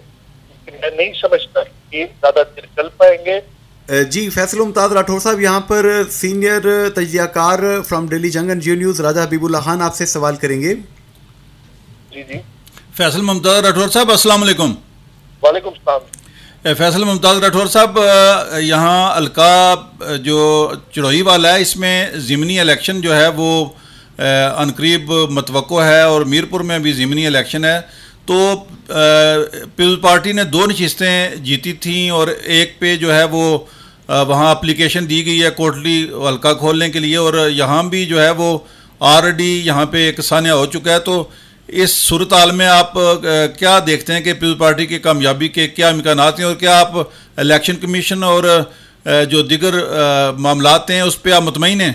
मैं नहीं समझता कि ये ज्यादा देर चल पाएंगे। जी फैसल मुमताज राठौर साहब, यहाँ पर सीनियर तजियाकार फ्रॉम दिल्ली जंग एंड जियो न्यूज़ राजा हबीबुल्ला खान आपसे सवाल करेंगे। जी जी फैसल मुमताज राठौर साहब, अस्सलाम वालेकुम। वालेकुम सलाम। फैसल मुमताज राठौर साहब, यहाँ हल्का जो चढ़ोई वाला है इसमें ज़िमनी इलेक्शन जो है वो अनकरीब मतवक्को है और मीरपुर में भी ज़िमनी इलेक्शन है। तो पीपल्स पार्टी ने 2 नशिस्तें जीती थी और एक पे जो है वो वहाँ एप्लीकेशन दी गई है कोटली हल्का खोलने के लिए और यहाँ भी जो है वो ऑलरेडी यहाँ पे एक सान्या हो चुका है। तो इस सूरत हाल में आप क्या देखते हैं कि पीपल्स पार्टी की कामयाबी के क्या इम्कानात हैं और क्या आप इलेक्शन कमीशन और जो दीगर मामलात हैं उस पर आप मुतमईन हैं?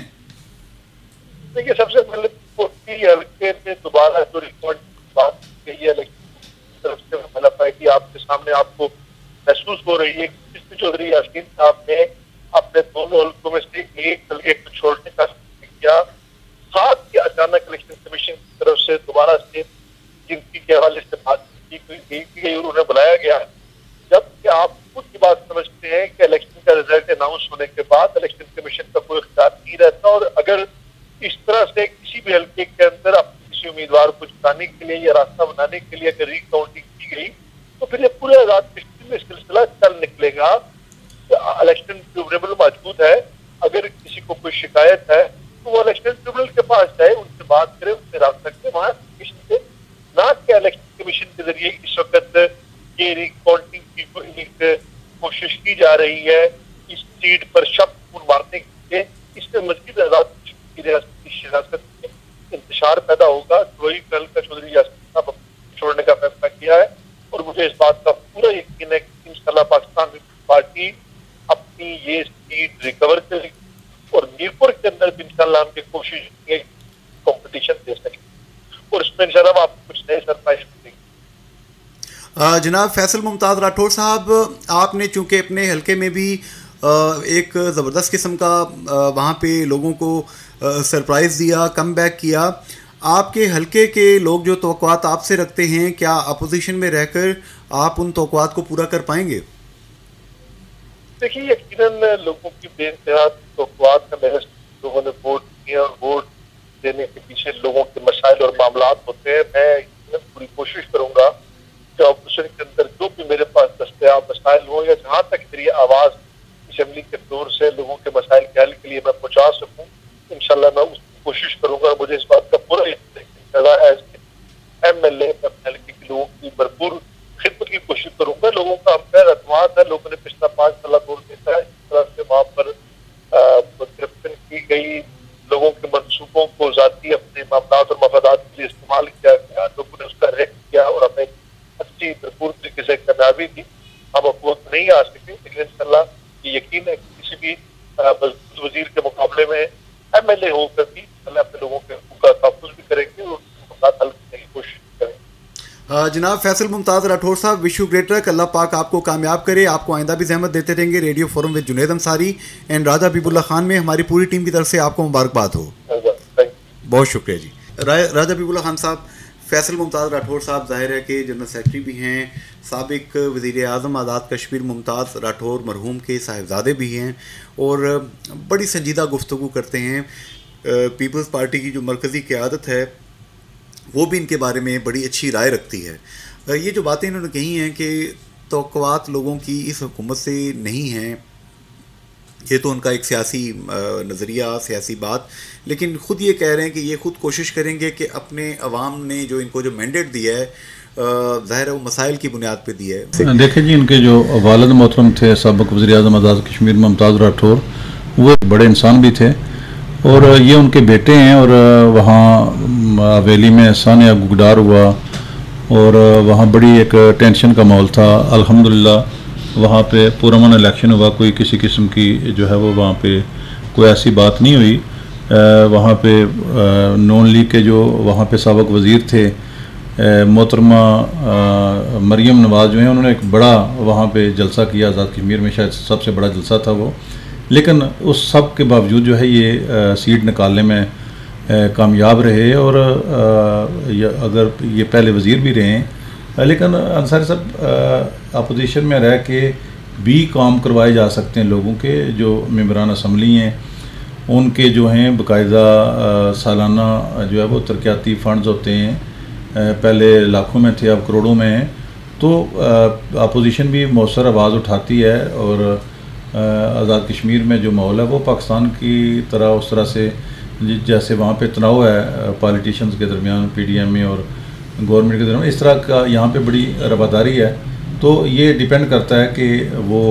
देखिए, सबसे पहले कोटली हल्के में दोबारा जो रिकॉर्ड बात कही है तरफ से मतलब पार्टी आपके सामने आपको महसूस हो रही है कि चौधरी यासीन साहब ने अपने दोनों हल्कों में से एक हल्के को छोड़ने का किया। साथ ही अचानक इलेक्शन कमीशन की तरफ से दोबारा से गिनती के हवाले से बात की गई और उन्हें बुलाया गया। जबकि आप खुद की बात समझते हैं कि इलेक्शन का रिजल्ट अनाउंस होने के बाद इलेक्शन कमीशन का कोई इख्तियार नहीं रहता और अगर इस तरह से किसी भी हल्के के अंदर किसी उम्मीदवार को जिताने के लिए या रास्ता बनाने के लिए अगर रिकाउंटिंग की गई तो फिर ये पूरे आजाद कश्मीर में सिलसिला चल निकलेगा। इलेक्शन ट्रिब्यूनल मौजूद है, अगर किसी को कोई शिकायत है तो वो इलेक्शन ट्रिब्यूनल के पास जाए, उनसे बात करे, उनसे रब्ता करे वहां कमीशन से, ना कि इलेक्शन कमीशन के जरिए इस वक्त ये रिकाउंटिंग की एक कोशिश की जा रही है इस सीट पर शब्द मारने के लिए। इससे मजीद आजाद सियासत में इंतशार पैदा होगा। वही कल का चौधरी यासीन साहब छोड़ने का फैसला किया है और मुझे इस बात का पूरा यकीन है कि इंशाल्लाह पाकिस्तान पार्टी अपनी ये सीट रिकवर करेगी और मीरपुर के अंदर भी इंशाल्लाह हमने कोशिश की कॉम्पिटिशन दे सकेंगे और इसमें इंशाल्लाह आप कुछ नए सरप्राइज देंगे। जनाब फैसल मुमताज राठौर साहब, आपने चूंकि अपने हल्के में भी एक ज़बरदस्त किस्म का वहाँ पे लोगों को सरप्राइज़ दिया, कम बैक किया, आपके हल्के के लोग जो तवक्कुआत आपसे रखते हैं, क्या अपोजिशन में रहकर आप उन तवक्कुआत को पूरा कर पाएंगे? देखिए, यकीनन लोगों की बेइंतहा तवक्कुआत है। मेरे लोगों ने वोट दिया और वोट देने के पीछे लोगों के मसाइल और मामलात होते हैं। मैं पूरी कोशिश करूंगा कि अपोजिशन के अंदर जो भी मेरे पास दस्तयाब मसाइल हो या जहाँ तक मेरी आवाज़ असेंबली के दौर से लोगों के मसाइल के हल के लिए मैं पहुँचा सकूँ, इंशाल्लाह मैं उसकी कोशिश करूंगा। मुझे इस बात का पूरा MLA हल्के के लोगों की भरपूर खिदमत की कोशिश करूंगा। लोगों का हम एतमाद है, लोगों ने पिछला 5 साल वोट देता है। इस तरह से वहाँ पर गिरफ्तार की गई लोगों के मनसूबों को जाती अपने मामलात और मफादात के लिए इस्तेमाल किया गया, लोगों ने उसका रेक किया और हमें अच्छी भरपूर तरीके से कामयाबी दी। हम हुकूमत नहीं आ सके, लेकिन इंशाल्लाह ये यकीन है कि किसी भी वजीर के मुकाबले में MLA होकर भी अपने लोगों के का तहफ़्फ़ुज़ भी करेंगे और मसला हल करने की कोशिश करेंगे। जनाब फैसल मुमताज राठौर साहब, विश यू ग्रेट लक, अल्लाह पाक आपको कामयाब करे, आपको आइंदा भी जहमत देते रहेंगे। Radio forum with Junaid Ansari and Raja Habibullah Khan में हमारी पूरी टीम की तरफ से आपको मुबारकबाद हो। बहुत शुक्रिया जी। राजा हबीबुल्ला खान साहब, फैसल मुमताज़ राठौर साहब ज़ाहिर है कि जनरल सेक्रेटरी भी हैं, साबिक वज़ीर आज़म आज़ाद कश्मीर मुमताज़ राठौर मरहूम के साहिबजादे भी हैं और बड़ी संजीदा गुफ्तगू करते हैं। पीपल्स पार्टी की जो मरकज़ी क़यादत है वो भी इनके बारे में बड़ी अच्छी राय रखती है। ये जो बातें इन्होंने कही हैं कि तवक्कुआत लोगों की इस हुकूमत से नहीं हैं, ये तो उनका एक सियासी नज़रिया, सियासी बात, लेकिन ख़ुद ये कह रहे हैं कि ये ख़ुद कोशिश करेंगे कि अपने अवाम ने जो इनको जो मैंडेट दिया है, ज़ाहिर है वो मसाइल की बुनियाद पे दिया है। देखें जी, इनके जो वालिद मोहतरम थे सबक वज़ीर-ए-आज़म आज़ाद कश्मीर मुमताज़ राठौर, वो एक बड़े इंसान भी थे और ये उनके बेटे हैं। और वहाँ हवेली में सानिया गुगदार हुआ और वहाँ बड़ी एक टेंशन का माहौल था। अल्हम्दुलिल्लाह वहाँ पे पुरअमन इलेक्शन हुआ, कोई किसी किस्म की जो है वो वहाँ पे कोई ऐसी बात नहीं हुई। वहाँ पे नून लीग के जो वहाँ पे साबिक़ वज़ीर थे मोहतरमा मरियम नवाज़ जो हैं, उन्होंने एक बड़ा वहाँ पे जलसा किया आज़ाद कश्मीर में, शायद सबसे बड़ा जलसा था वो। लेकिन उस सब के बावजूद जो है ये सीट निकालने में कामयाब रहे और अगर ये पहले वज़ीर भी रहे हैं, लेकिन अंसारी साहब अपोजिशन में रह के भी काम करवाए जा सकते हैं लोगों के। जो मेंबरान असम्बली हैं उनके जो हैं बाकायदा सालाना जो है वो तरक्याती फ़ंड्स होते हैं, पहले लाखों में थे अब करोड़ों में हैं। तो अपोजिशन भी मौसर आवाज़ उठाती है और आज़ाद कश्मीर में जो माहौल है वो पाकिस्तान की तरह उस तरह से जैसे वहाँ पे तनाव है पॉलिटिशियंस के दरमियान, PDM और गवर्नमेंट के दरमियान, इस तरह का यहाँ पे बड़ी रवादारी है। तो ये डिपेंड करता है कि वो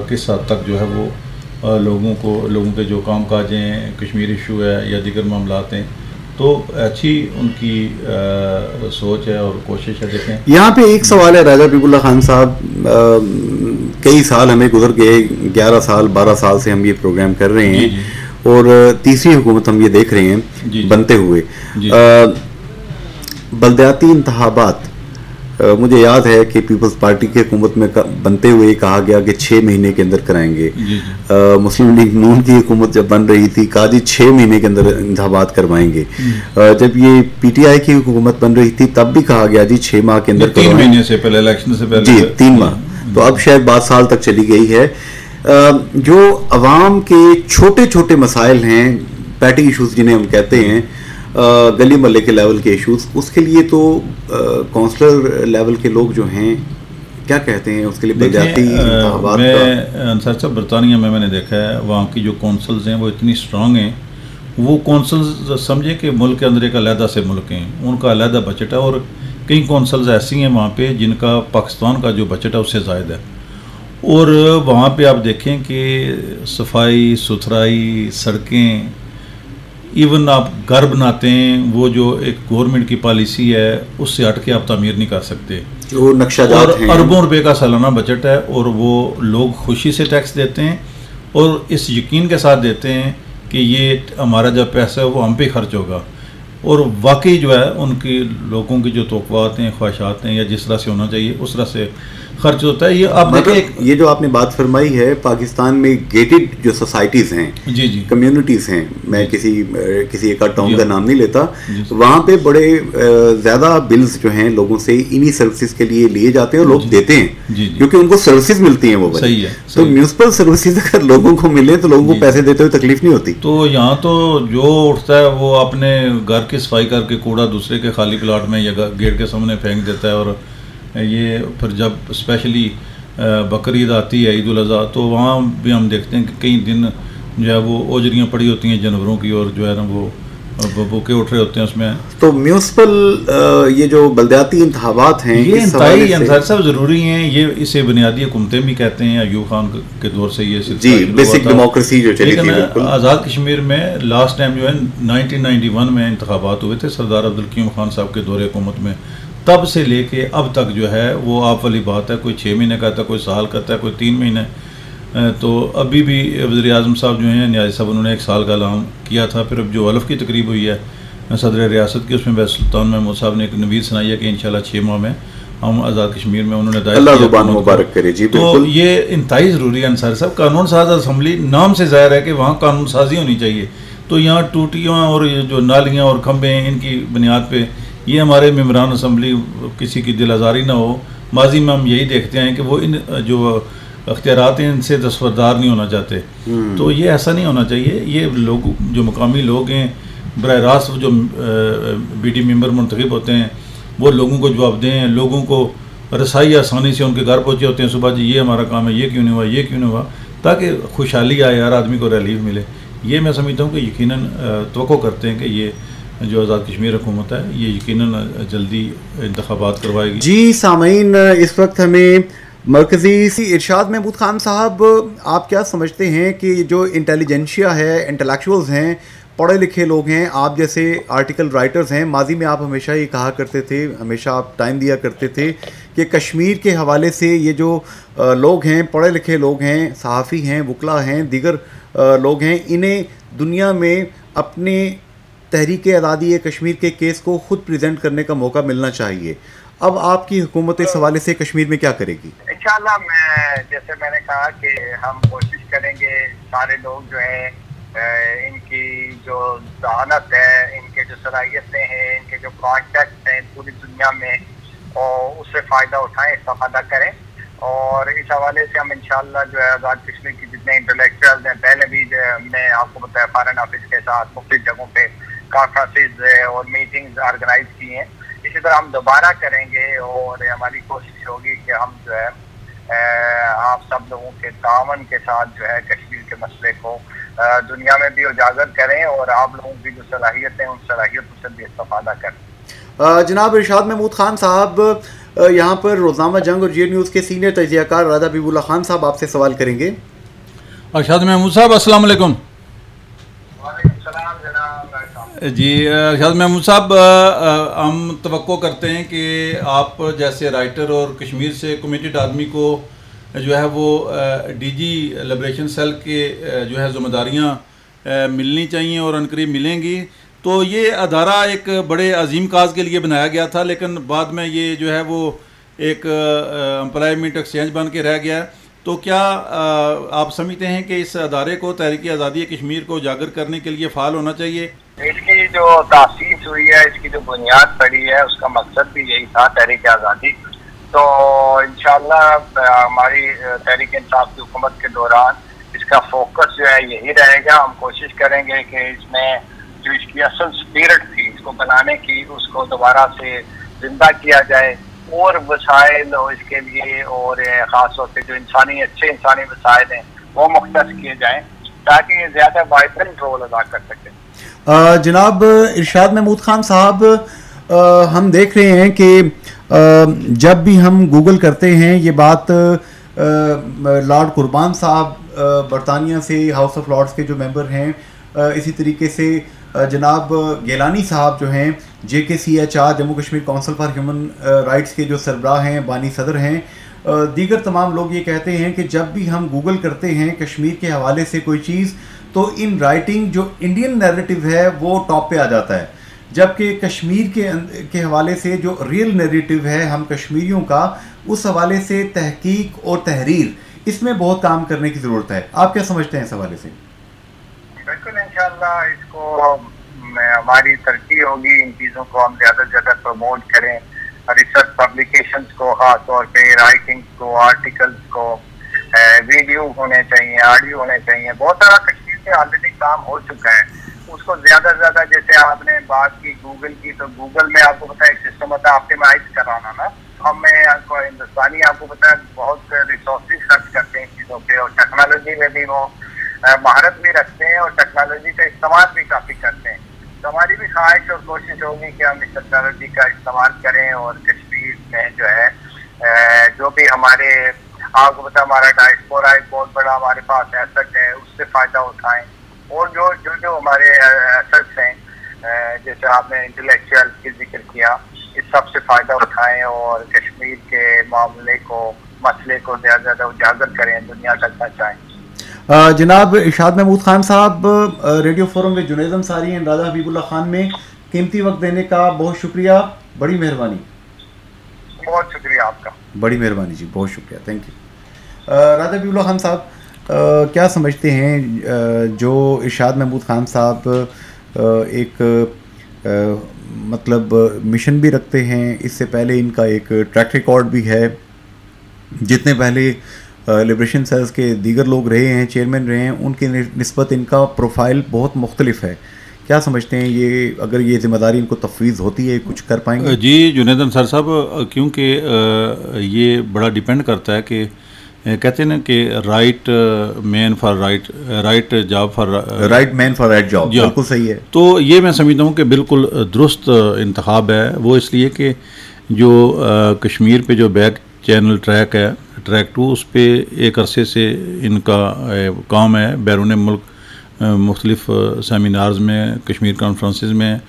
किस हद तक जो है वो लोगों के जो काम काज हैं, कश्मीर इशू है या दीगर मामलात हैं, तो अच्छी उनकी सोच है और कोशिश है। देखें यहाँ पे एक सवाल है राजा हबीबुल्लाह खान साहब, कई साल हमें गुजर गए, 11 साल 12 साल से हम ये प्रोग्राम कर रहे हैं जी। और तीसरी हुकूमत हम ये देख रहे हैं जी। बनते हुए। बलदियाती इंतखाबात, मुझे याद है कि पीपल्स पार्टी की हुकूमत में बनते हुए कहा गया कि 6 महीने के अंदर कराएंगे। मुस्लिम लीग नून की हुकूमत जब बन रही थी कहा जी 6 महीने के अंदर इंतखाबात करवाएंगे। जब ये PTI की हुकूमत बन रही थी तब भी कहा गया जी 6 माह के अंदर, 3 महीने से पहले, इलेक्शन से पहले जी 3 माह, तो अब शायद 12 साल तक चली गई है। जो अवाम के छोटे छोटे मसाइल हैं, पैटी इशूज़ जिन्हें हम कहते हैं, गली मोहल्ले के लेवल के इश्यूज, उसके लिए तो काउंसलर लेवल के लोग जो हैं क्या कहते हैं उसके लिए बलदियाती इंतखाबात। मैं अंसार साहब बरतानिया में मैंने देखा है वहाँ की जो काउंसल्स हैं वो इतनी स्ट्रांग हैं, वो काउंसल्स समझे कि मुल्क के अंदर एक अलहदा से मुल्क हैं, उनका अलहदा बजट है। और कई काउंसल्स ऐसी हैं वहाँ पे जिनका पाकिस्तान का जो बजट है उससे ज़ायद है। और वहाँ पे आप देखें कि सफाई सुथराई, सड़कें, इवन आप घर बनाते हैं, वो जो एक गवर्नमेंट की पॉलिसी है उससे हट के आप तामीर नहीं कर सकते। वो नक्शाजात हैं, अरबों रुपए का सालाना बजट है और वो लोग खुशी से टैक्स देते हैं और इस यकीन के साथ देते हैं कि ये हमारा जब पैसा है वो हम पे खर्च होगा। और वाकई जो है उनकी लोगों की जो तवक्कुआत हैं, ख्वाहिशात हैं, या जिस तरह से होना चाहिए उस तरह से खर्च होता है। ये आप मतलब ये जो आपने बात फरमाई है, पाकिस्तान में गेटेड जो सोसाइटीज़ हैं, जी, कम्युनिटीज़ हैं, मैं किसी एक टाउन का नाम नहीं लेता, वहाँ पे बड़े ज़्यादा बिल्स जो हैं लोगों से इन्हीं सर्विसेज के लिए लिए जाते हैं और लोग देते हैं क्योंकि उनको सर्विसेज मिलती हैं वो। सही है। तो म्यूनसिपल सर्विसेज अगर लोगों को मिले तो लोगों को पैसे देते हुए तकलीफ नहीं होती। तो यहाँ तो जो उठता है वो अपने घर की सफाई करके कूड़ा दूसरे के खाली प्लाट में या गेट के सामने फेंक देता है। और ये फिर जब स्पेशली बकरीद आती है, ईद उल अज़हा, तो वहाँ भी हम देखते हैं कि कई दिन जो है वो ओजरियाँ पड़ी होती हैं जानवरों की और जो है ना वो भूखे उठ रहे होते हैं उसमें। तो म्यूनसिपल ये जो बलदियाती इंतखाबात हैं ये इंतहाई अंसार साहब ज़रूरी हैं। ये इसे बुनियादी हुकूमतें भी कहते हैं, अयूब खान के दौर से ये जी बेसिक डेमोक्रेसी जो चली थी। आज़ाद कश्मीर में लास्ट टाइम जो है 1991 में इंतखाबात हुए थे सरदार अब्दुल कीम खान साहब के दौरे हुकूमत में, तब से लेके अब तक जो है वो आप वाली बात है, कोई 6 महीने कहता है, कोई साल कहता है, कोई 3 महीने। तो अभी भी वज़ीर-ए-आज़म साहब जो हैं न्याज़ी साहब, उन्होंने 1 साल का ऐलान किया था। फिर अब जो हल्फ की तकरीब हुई है सदर रियासत की, उसमें वैस सुल्तान महमूद साहब ने एक नवीद सुनाई है कि इंशाल्लाह 6 माह में हम आज़ाद कश्मीर में उन्होंने दायरा मुबारक करे। जी तो ये इंतहाई ज़रूरी है अंसारी साहब। कानून साज असम्बली नाम से ज़ाहिर है कि वहाँ कानून साजी होनी चाहिए। तो यहाँ टूटियाँ और जो नालियाँ और खंभे हैं इनकी बुनियाद पर ये हमारे मेंबरान असम्बली किसी की दिल आज़ारी ना हो। माजी में हम यही देखते हैं कि वो इन जो अख्तियारात हैं इनसे दस्तबरदार नहीं होना चाहते। तो ये ऐसा नहीं होना चाहिए। ये लोग जो मुकामी लोग हैं बराह रास्त जो BD मेंबर मुंतखब होते हैं वो लोगों को जवाब दें, लोगों को रसाई आसानी से उनके घर पहुँचे होते हैं सुबह, जी ये हमारा काम है, ये क्यों नहीं हुआ, ये क्यों नहीं हुआ, ताकि खुशहाली आए, हर आदमी को रिलीफ मिले। ये मैं समझता हूँ कि यकीनन तवक्को करते हैं कि ये जो आज़ाद कश्मीर हुकूमत है ये यकीनन जल्दी इंतखाबात करवाएगी। जी सामीन, इस वक्त हमें मरकज़ी इरशाद महमूद ख़ान साहब, आप क्या समझते हैं कि जो इंटेलिजेंशिया है, इंटेलेक्चुअल्स हैं, पढ़े लिखे लोग हैं, आप जैसे आर्टिकल राइटर्स हैं, माजी में आप हमेशा ये कहा करते थे, हमेशा आप टाइम दिया करते थे कि कश्मीर के हवाले से ये जो लोग हैं, पढ़े लिखे लोग हैं, सहाफ़ी हैं, वकला हैं, दीगर लोग हैं, इन्हें दुनिया में अपने तहरीक आज़ादी कश्मीर के केस को ख़ुद प्रेजेंट करने का मौका मिलना चाहिए। अब आपकी हुकूमत इस हवाले से कश्मीर में क्या करेगी? इंशाल्लाह जैसे मैंने कहा कि हम कोशिश करेंगे सारे लोग जो है इनकी जो जहानत है, इनके जो सलाहियतें हैं, इनके जो कॉन्टैक्ट हैं पूरी दुनिया में, और उससे फ़ायदा उठाएं, इस्तेफादा करें। और इस हवाले से हम इंशाल्लाह जो है आज़ाद कश्मीर की जितने इंटेलेक्चुअल्स हैं, पहले भी हमने आपको बताया फॉरेन ऑफिस के साथ मुख्तलिफ जगहों पे कॉन्फ्रेंसेज और मीटिंग्स ऑर्गेनाइज की हैं। इसी तरह हम दोबारा करेंगे और हमारी कोशिश होगी कि हम जो है आप सब लोगों के तावन के साथ जो है कश्मीर के मसले को दुनिया में भी उजागर करें और आप लोगों की जो सलाहियत है उन सलाहियतों से भी इस्तेफादा करें। जनाब इरशाद महमूद ख़ान साहब, यहाँ पर रोज़नामा जंग और जे न्यूज़ के सीनियर तजियाकार राजा हबीबुल्लाह खान साहब आपसे सवाल करेंगे। इरशाद महमूद साहब, अस्सलाम वालेकुम। जी इरशाद महमूद साहब, हम तवक्को करते हैं कि आप जैसे राइटर और कश्मीर से कमिटेड आदमी को जो है वो डीजी लिबरेशन सेल के जो है ज़िम्मेदारियाँ मिलनी चाहिए और अनकरीब मिलेंगी। तो ये अदारा एक बड़े अजीम काज के लिए बनाया गया था, लेकिन बाद में ये जो है वो एक एम्प्लॉयमेंट एक्सचेंज बन के रह गया। तो क्या आप समझते हैं कि इस अदारे को तहरीक आज़ादी कश्मीर को उजागर करने के लिए फ़ाल होना चाहिए? इसकी जो तासीस हुई है, इसकी जो बुनियाद पड़ी है, उसका मकसद भी यही था, तहरीक आज़ादी। तो इंशाअल्लाह हमारी तहरीक इंसाफ की हुकूमत के दौरान इसका फोकस जो है यही रहेगा। हम कोशिश करेंगे कि इसमें जो इसकी असल स्पिरिट थी इसको बनाने की, उसको दोबारा से जिंदा किया जाए और वसाइल और इसके लिए और ख़ास तौर पर जो अच्छे इंसानी वसाइल हैं वो मुख्तस किए जाएँ ताकि ये ज़्यादा वाइब्रेंट रोल अदा कर सकें। जनाब इरशाद महमूद ख़ान साहब, हम देख रहे हैं कि जब भी हम गूगल करते हैं ये बात लॉर्ड कुर्बान साहब बरतानिया से हाउस ऑफ लॉर्ड्स के जो मेंबर हैं, इसी तरीके से जनाब गेलानी साहब जो हैं JKCHR Jammu Kashmir council for human rights के जो सरबराह हैं, बानी सदर हैं, दीगर तमाम लोग ये कहते हैं कि जब भी हम गूगल करते हैं कश्मीर के हवाले से कोई चीज़ तो इन राइटिंग जो इंडियन नैरेटिव है वो टॉप पे आ जाता है, जबकि कश्मीर के हवाले से जो रियल नैरेटिव है हम कश्मीरियों का, उस हवाले से तहकीक और तहरीर इसमें बहुत काम करने की ज़रूरत है। आप क्या समझते हैं इस हवाले से? बिल्कुल, इंशाल्लाह इसको हमारी तरक्की होगी, इन चीज़ों को हम ज़्यादा से ज़्यादा प्रमोट करें, रिसर्च पब्लिकेशंस को, ख़ास तौर पे राइटिंग्स को, आर्टिकल्स को, वीडियो होने चाहिए, ऑडियो होने चाहिए। बहुत सारा कश्मीर से ऑलरेडी काम हो चुका है, उसको ज़्यादा से ज़्यादा, जैसे आपने बात की गूगल की, तो गूगल में आपको पता है एक सिस्टम होता है ऑप्टिमाइज कराना ना, हमें हिंदुस्तानी आपको पता है बहुत रिसोर्सेज खर्च करते हैं चीज़ों पे, और टेक्नोलॉजी में भी वो महारत भी रखते हैं और टेक्नोलॉजी का इस्तेमाल भी काफ़ी करते हैं। तो हमारी भी ख्वाहिश और कोशिश होगी कि हम इस टेक्नोलॉजी का इस्तेमाल करें और कश्मीर में जो है जो भी हमारे, आपको पता है हमारा डायस्पोरा एक बहुत बड़ा हमारे पास एसेट है, उससे फ़ायदा उठाएं, और जो हमारे एसेट्स हैं, जैसे आपने इंटेलेक्चुअल की जिक्र किया, इस सब से फ़ायदा उठाएं और कश्मीर के मामले को, मसले को ज़्यादा से ज़्यादा उजागर करें, दुनिया तक पहुँचाएँ। जनाब इरशाद महमूद ख़ान साहब, रेडियो फोरम में जुनैद अंसारी एंड राजा हबीबुल्लाह खान में कीमती वक्त देने का बहुत शुक्रिया, बड़ी मेहरबानी। बहुत शुक्रिया आपका, बड़ी मेहरबानी जी, बहुत शुक्रिया, थैंक यू। राजा हबीबुल्लाह खान साहब, क्या समझते हैं जो इरशाद महमूद खान साहब एक मतलब मिशन भी रखते हैं, इससे पहले इनका एक ट्रैक रिकॉर्ड भी है, जितने पहले लिबरेशन सेल्स के दीगर लोग रहे हैं, चेयरमैन रहे हैं, उनकी निस्बत इनका प्रोफाइल बहुत मुख्तलिफ है, क्या समझते हैं ये, अगर ये जिम्मेदारी इनको तफवीज़ होती है, कुछ कर पाएंगे? जी जुनैद अंसार साहब, क्योंकि ये बड़ा डिपेंड करता है कि कहते हैं ना कि right man for right job for right man for right job, बिल्कुल सही है। तो ये मैं समझता हूँ कि बिल्कुल दुरुस्त इंतखाब है। वो इसलिए कि जो कश्मीर पे जो बैक चैनल ट्रैक है, ट्रैक 2, उस पर एक अरसे से इनका काम है बैरून मुल्क मुख्तलिफ सेमिनार्स में, कश्मीर कॉन्फ्रेंसेस में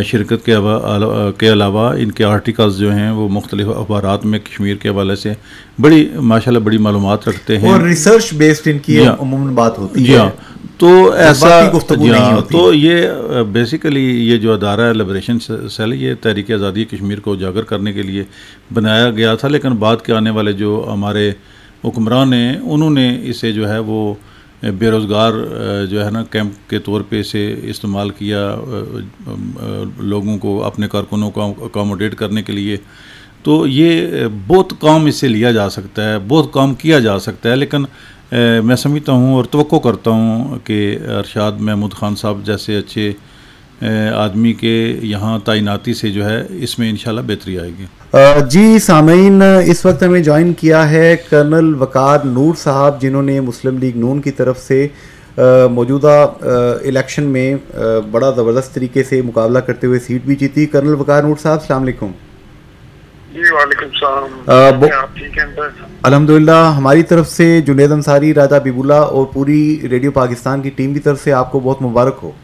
शिरकत के अलावा इनके आर्टिकल्स जो हैं वो मुख्तलिफ अखबारात में कश्मीर के हवाले से बड़ी माशाल्लाह बड़ी मालूमात रखते हैं और रिसर्च बेस्ड इनकी अमूमन बात होती है। तो ऐसा तो ये बेसिकली ये जो अदारा है लिबरेशन सेल, ये तहरीक आज़ादी कश्मीर को उजागर करने के लिए बनाया गया था, लेकिन बाद के आने वाले जो हमारे हुक्मरान हैं उन्होंने इसे जो है वो बेरोज़गार जो है ना कैंप के तौर पे इसे इस्तेमाल किया लोगों को, अपने कारकुनों को अकोमोडेट करने के लिए। तो ये बहुत काम इससे लिया जा सकता है, बहुत काम किया जा सकता है, लेकिन मैं समझता हूँ और तवक्को करता हूँ कि अरशाद महमूद ख़ान साहब जैसे अच्छे आदमी के यहाँ तैनाती से जो है इसमें इंशाल्लाह बेहतरी आएगी। जी सामीन, इस वक्त हमें ज्वाइन किया है कर्नल वकार नूर साहब, जिन्होंने मुस्लिम लीग नून की तरफ से मौजूदा इलेक्शन में बड़ा ज़बरदस्त तरीके से मुकाबला करते हुए सीट भी जीती। कर्नल वकार नूर साहब, अस्सलाम वालेकुम। जी वालेकुम सलाम, आप ठीक हैं? अल्हम्दुलिल्लाह, हमारी तरफ से जुनैद अंसारी, राजा हबीबुल्लाह और पूरी रेडियो पाकिस्तान की टीम की तरफ से आपको बहुत मुबारक हो।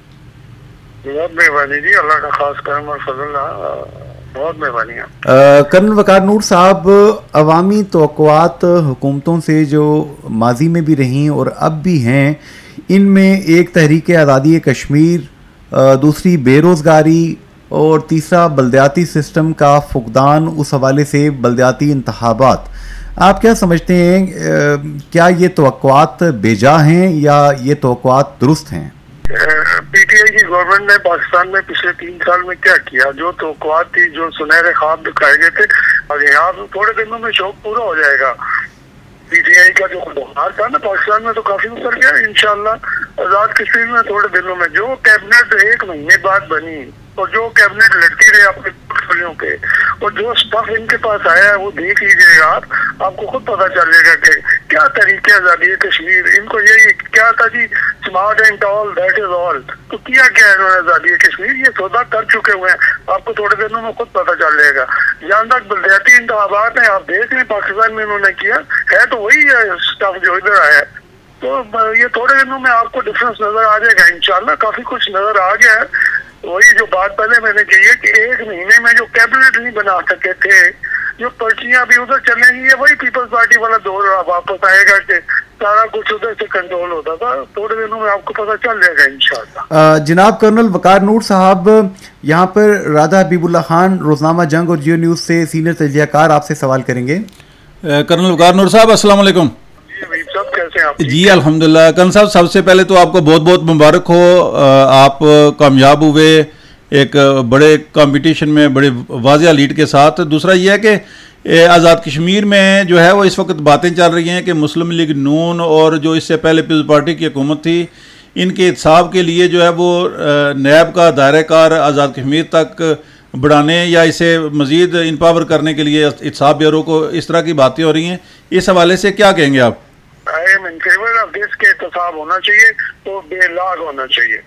बहुत मेहरबानी जी, अल्लाह का खास करम और फजल, बहुत मेहरबानी। कर्नल वकार नूर साहब, अवामी तवक्कुआत हुकूमतों से जो माजी में भी रहीं और अब भी हैं, इनमें एक तहरीक आज़ादी कश्मीर, दूसरी बेरोज़गारी और तीसरा बल्दियाती सिस्टम का फुकदान, उस हवाले से बल्दियाती इंतखाबात। आप क्या समझते हैं, क्या ये तवक्कुआत बेजा हैं या ये तवक्कुआत दुरुस्त हैं? पीटीआई की गवर्नमेंट ने पाकिस्तान में पिछले 3 साल में क्या किया? जो तवक्कुआत थी, जो सुनहरे ख्वाब दिखाए गए थे, और यहाँ थोड़े दिनों में शौक पूरा हो जाएगा। पीटीआई का जो बुखार था ना पाकिस्तान में, तो काफी उतर गया इंशाल्लाह। आजाद कश्मीर में थोड़े दिनों में जो कैबिनेट 1 महीने बाद बनी और जो कैबिनेट लड़ती रहे अपने पोर्टफोलियो पे, और जो स्टफ इनके पास आया है वो देख लीजिएगा आपको खुद पता चलेगा कि क्या तरीके आजादी कश्मीर। इनको यही क्या था जी, smart and tall, that is all. तो किया क्या इन्होंने आजादी कश्मीर, ये सौदा कर चुके हुए हैं, आपको थोड़े दिनों में खुद पता चल जाएगा। जहाँ तक बल्दियाती इंतखाबात हैं, आप देख रहे हैं पाकिस्तान में इन्होंने किया है, तो वही स्टफ जो इधर आया है। तो ये थोड़े दिनों में आपको डिफरेंस नजर आ जाएगा इंशाल्लाह, काफी कुछ नजर आ गया है। वही जो बात पहले मैंने कही है कि 1 महीने में जो कैबिनेट नहीं बना सके थे, जो पर्चियां भी उधर चलेंगी, ये वही पीपल्स पार्टी वाला दौर वापस आएगा कि सारा कुछ उधर से कंट्रोल होता था। थोड़े दिनों में आपको पता चल जाएगा इंशाल्लाह। जनाब कर्नल वकार नूर साहब, यहाँ पर राजा हबीबुल्लाह खान रोजनामा जंग और जियो न्यूज़ से सीनियर तजज़ियाकार आपसे सवाल करेंगे। कर्नल वकार नूर साहब, अस्सलाम वालेकुम। कैसे आप? जी अल्हम्दुलिल्लाह। कर्नल साहब, सबसे पहले तो आपको बहुत बहुत मुबारक हो, आप कामयाब हुए एक बड़े कंपटीशन में बड़े वाज़िया लीड के साथ। दूसरा ये है कि आज़ाद कश्मीर में जो है वो इस वक्त बातें चल रही हैं कि मुस्लिम लीग नून और जो इससे पहले पीपल्स पार्टी की हुकूमत थी, इनके इत्साब के लिए जो है वो नैब का दायरा कार आज़ाद कश्मीर तक बढ़ाने या इसे मज़ीद इनपावर करने के लिए इत्साब ब्यूरो को, इस तरह की बातें हो रही हैं। इस हवाले से क्या कहेंगे आप? I am in favour of this के एहतसाब होना चाहिए, तो बेलाग होना चाहिए।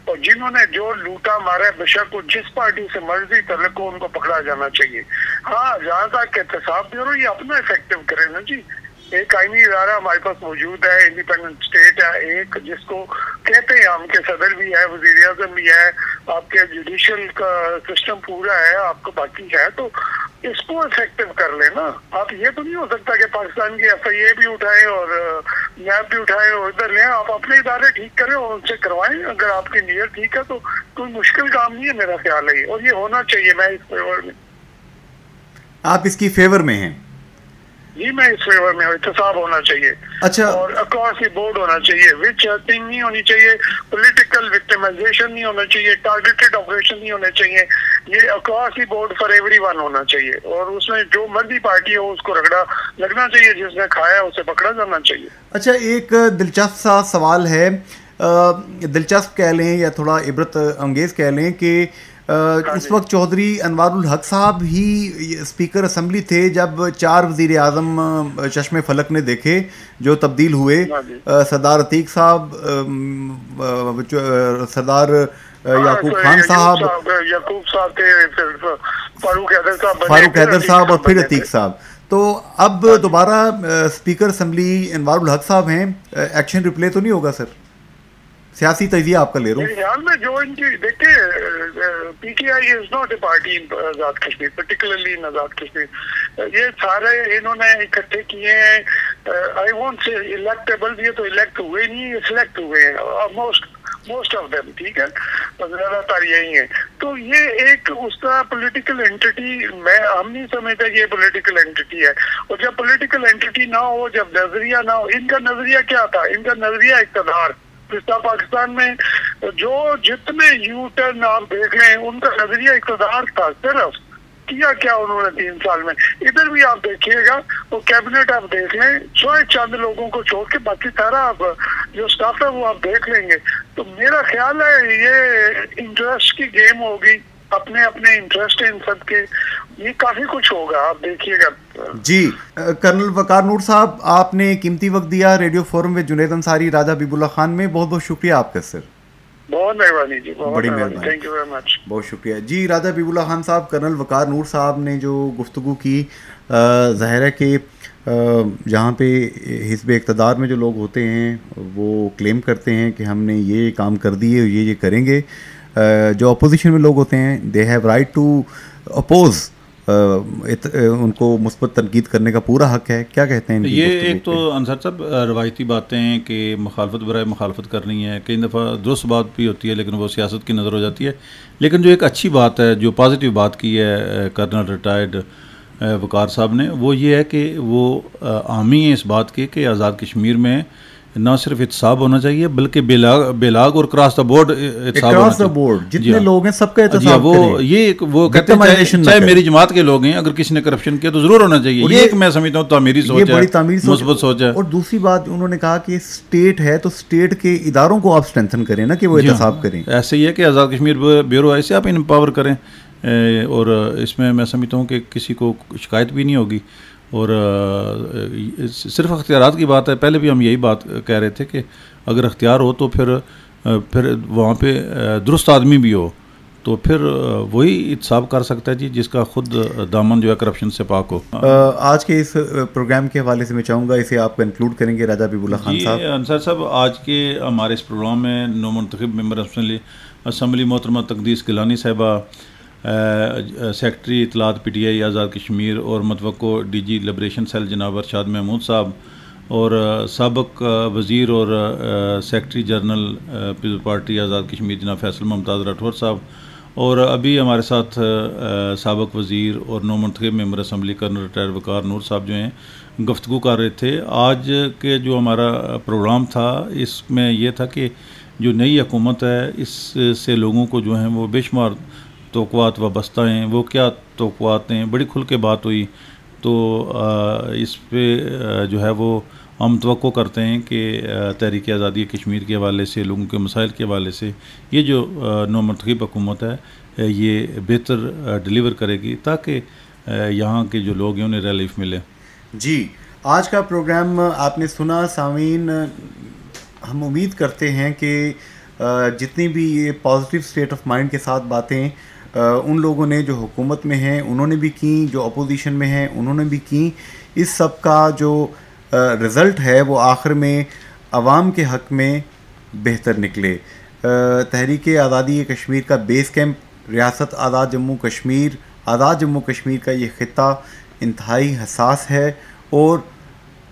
और जिन्होंने जो लूटा मारा, बेशक वो जिस पार्टी से मर्जी तलक को, उनको पकड़ा जाना चाहिए। हाँ, जहाँ तक एहतसाब ब्यूरो ये अपना इफेक्टिव करे ना जी। एक आईनी इदारा हमारे पास मौजूद है, इंडिपेंडेंट स्टेट है एक, जिसको कहते हैं हम के सदर भी है, वज़ीर आज़म भी है, आपके जुडिशियल का सिस्टम पूरा है, आपको बाकी है, तो इसको इफेक्टिव कर लेना। आप ये तो नहीं हो सकता कि पाकिस्तान की FIA भी उठाए और नैब भी उठाए और इधर लें। आप अपने इदारे ठीक करें और उनसे करवाएं। अगर आपकी नीयत ठीक है तो कोई मुश्किल काम नहीं है, मेरा ख्याल है, और ये होना चाहिए। मैं इस फेवर में, आप इसकी फेवर में हैं? जी मैं इस फेवर में, एहतसाब होना चाहिए। अच्छा, और अक्रॉस द बोर्ड होना चाहिए, विच थिंग नहीं होनी चाहिए, पॉलिटिकल विक्टिमाइजेशन नहीं होना चाहिए, टारगेटेड ऑपरेशन नहीं होने चाहिए। ये across the board for everyone होना चाहिए, और उसमें जो मर्जी पार्टी हो उसको रगड़ा लगना चाहिए, जिसने खाया उसे पकड़ा जाना चाहिए। अच्छा, एक दिलचस्प सा सवाल है, दिलचस्प कह लें या थोड़ा इबरत अंगेज़ कह लें कि उस वक्त चौधरी अनवारुल हक साहब ही स्पीकर असम्बली थे जब 4 वज़ीर आज़म चश्मे फलक ने देखे जो तब्दील हुए। सरदार अतीक साहब, सरदार याकूब खान साहब, फारूक हैदर साहब और फिर अतीक साहब। तो अब दोबारा स्पीकर असम्बली अनवारुल हक साहब हैं। एक्शन रिप्ले तो नहीं होगा सर? सियासी तजिया आपका ले रहा हूँ। मेरे ख्याल में जो इनकी देखिए PTI is not a party in Azad Kashmir, particularly in Azad Kashmir. ये सारे इन्होंने इकट्ठे किए हैं। आई वोंट से इलेक्टेबल, ये तो इलेक्ट हुए नहीं, ये सिलेक्ट हुए हैं मोस्ट ऑफ देम, ठीक है, ज्यादातर यही है। तो ये एक उसका पॉलिटिकल एंटिटी, हम नहीं समझते कि ये पॉलिटिकल एंटिटी है। और जब पॉलिटिकल एंटिटी ना हो, जब नजरिया ना हो, इनका नजरिया क्या था? इनका नजरिया इक़्तिदार। पाकिस्तान में जो जितने यू टर्न आप देख लें, उनका नजरिया इक़्तिदार था। सिर्फ किया क्या उन्होंने 3 साल में? इधर भी आप देखिएगा तो कैबिनेट आप देख लें, चंद लोगों को छोड़ के बाकी सारा आप जो स्टाफ है वो आप देख लेंगे। तो मेरा ख्याल है ये इंटरेस्ट की गेम होगी, अपने अपने इंटरेस्ट है इन सब के, ये काफी कुछ होगा, आप देखिएगा। जी कर्नल वकार नूर साहब, आपने कीमती वक्त दिया रेडियो फोरम में जुनैद अंसारी, राजा हबीबुल्लाह खान में। बहुत बहुत शुक्रिया आपका सर। बहुत मेहरबानी जी, बड़ी मेहरबानी, थैंक यू वेरी मच, बहुत शुक्रिया जी। राजा हबीबुल्लाह खान साहब, कर्नल वकार नूर साहब ने जो गुफ्तगू की, ज़ाहिर है कि जहाँ पे हिज़्ब इक़्तिदार में जो लोग होते हैं वो क्लेम करते हैं कि हमने ये काम कर दिए, ये करेंगे। जो अपोजिशन में लोग होते हैं they have right to oppose, उनको मुस्बत तनकीद करने का पूरा हक है। क्या कहते हैं? ये एक तो अंसार साहब रवायती बातें हैं कि मुखालफत बराए मुखालफत करनी है, कई दफ़ा दुरुस्त बात भी होती है लेकिन वो सियासत की नज़र हो जाती है। लेकिन जो एक अच्छी बात है, जो पॉजिटिव बात की है कर्नल रिटायर्ड वकार साहब ने, वो ये है कि वो हामी है इस बात के कि आज़ाद कश्मीर में ना सिर्फ इत्साब होना चाहिए बल्कि बेलाग और क्रॉस द बोर्ड जितने लोग हैं सबका इत्साब वो ये वो कहते हैं चाहे मेरी जमात के लोग हैं, अगर किसी ने करप्शन किया तो जरूर होना चाहिए। ये एक मैं समझता हूँ तामीरी सोच है, मुस्बत सोच है। और दूसरी बात उन्होंने कहा कि स्टेट है तो स्टेट के इदारों को आप स्ट्रेंथन करें ना कि वो इत्साब करें। ऐसे ही है कि आज़ाद कश्मीर ब्यूरो ऐसे आप इनपावर करें, और इसमें मैं समझता हूँ कि किसी को शिकायत भी नहीं होगी। और सिर्फ अख्तियारात की बात है, पहले भी हम यही बात कह रहे थे कि अगर अख्तियार हो तो फिर वहाँ पे दुरुस्त आदमी भी हो तो फिर वही इत्साब कर सकता है जी, जिसका खुद दामन जो है करप्शन से पाक हो। आज के इस प्रोग्राम के हवाले से मैं चाहूँगा इसे आप कंक्लूड करेंगे राजा हबीबुल्लाह खान साहब। अंसार साहब, आज के हमारे इस प्रोग्राम में नौमुंतखब मेंबर असम्बली मोहतरमा तकदीस गिलानी साहिबा, सेक्रेटरी इतलात PTI आज़ाद कश्मीर और मतवक्को DG लिबरेशन सेल जनाब अरशाद महमूद साहब, और साबिक वज़ीर और secretary general peoples party Azad Kashmir जनाब फैसल मुमताज़ राठौर साहब, और अभी हमारे साथ साबिक वज़ीर और नौमुंतखब मेंबर असम्बली कर्नल रिटायर्ड वकार नूर साहब जो हैं गुफ्तगू कर रहे थे। आज के जो हमारा प्रोग्राम था इसमें यह था कि जो नई हुकूमत है इससे लोगों को जो हैं वो बेशुमार तोक़ुआत वाबस्ता हैं। वो क्या तोक़ुआत हैं, बड़ी खुल के बात हुई। तो इस पे जो है वो हम तवक्को करते हैं कि तहरीक आज़ादी कश्मीर के हवाले से, लोगों के मसाइल के हवाले से ये जो नौमुंतखब हुकूमत है ये बेहतर डिलीवर करेगी ताकि यहाँ के जो लोग हैं उन्हें रिलीफ मिले। जी, आज का प्रोग्राम आपने सुना सामीन। हम उम्मीद करते हैं कि जितनी भी ये पॉजिटिव स्टेट ऑफ माइंड के साथ बातें उन लोगों ने जो हुकूमत में हैं उन्होंने भी की, जो अपोजिशन में हैं उन्होंने भी की, इस सब का जो रिज़ल्ट है वो आखिर में अवाम के हक़ में बेहतर निकले। तहरीक आज़ादी कश्मीर का बेस कैंप रियासत आज़ाद जम्मू कश्मीर का ये ख़ित्ता इंतहाई हसास है और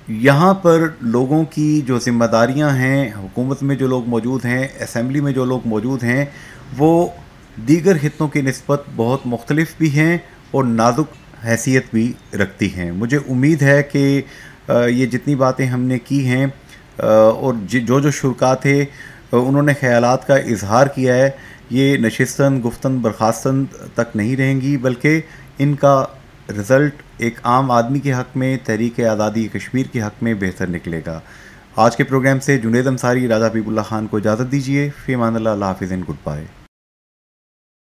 यहाँ पर लोगों की जो ज़िम्मेदारियाँ हैं, हुकूमत में जो लोग मौजूद हैं, असम्बली में जो लोग मौजूद हैं, वो दीगर खित्तों की निस्बत बहुत मुख्तलिफ भी हैं और नाजुक हैसियत भी रखती हैं। मुझे उम्मीद है कि ये जितनी बातें हमने की हैं और जो शुरका थे उन्होंने ख़यालात का इजहार किया है, ये नशिस्तन गुफ्तन बर्खास्तन तक नहीं रहेंगी बल्कि इनका रिज़ल्ट एक आम आदमी के हक़ में, तहरीक आज़ादी कश्मीर के हक़ में बेहतर निकलेगा। आज के प्रोग्राम से जुनेद अंसारी, राजा हबीबुल्लाह खान को इजाज़त दीजिए। फ़ी अमान अल्लाह, हाफ़िज़ एंड गुड बाय।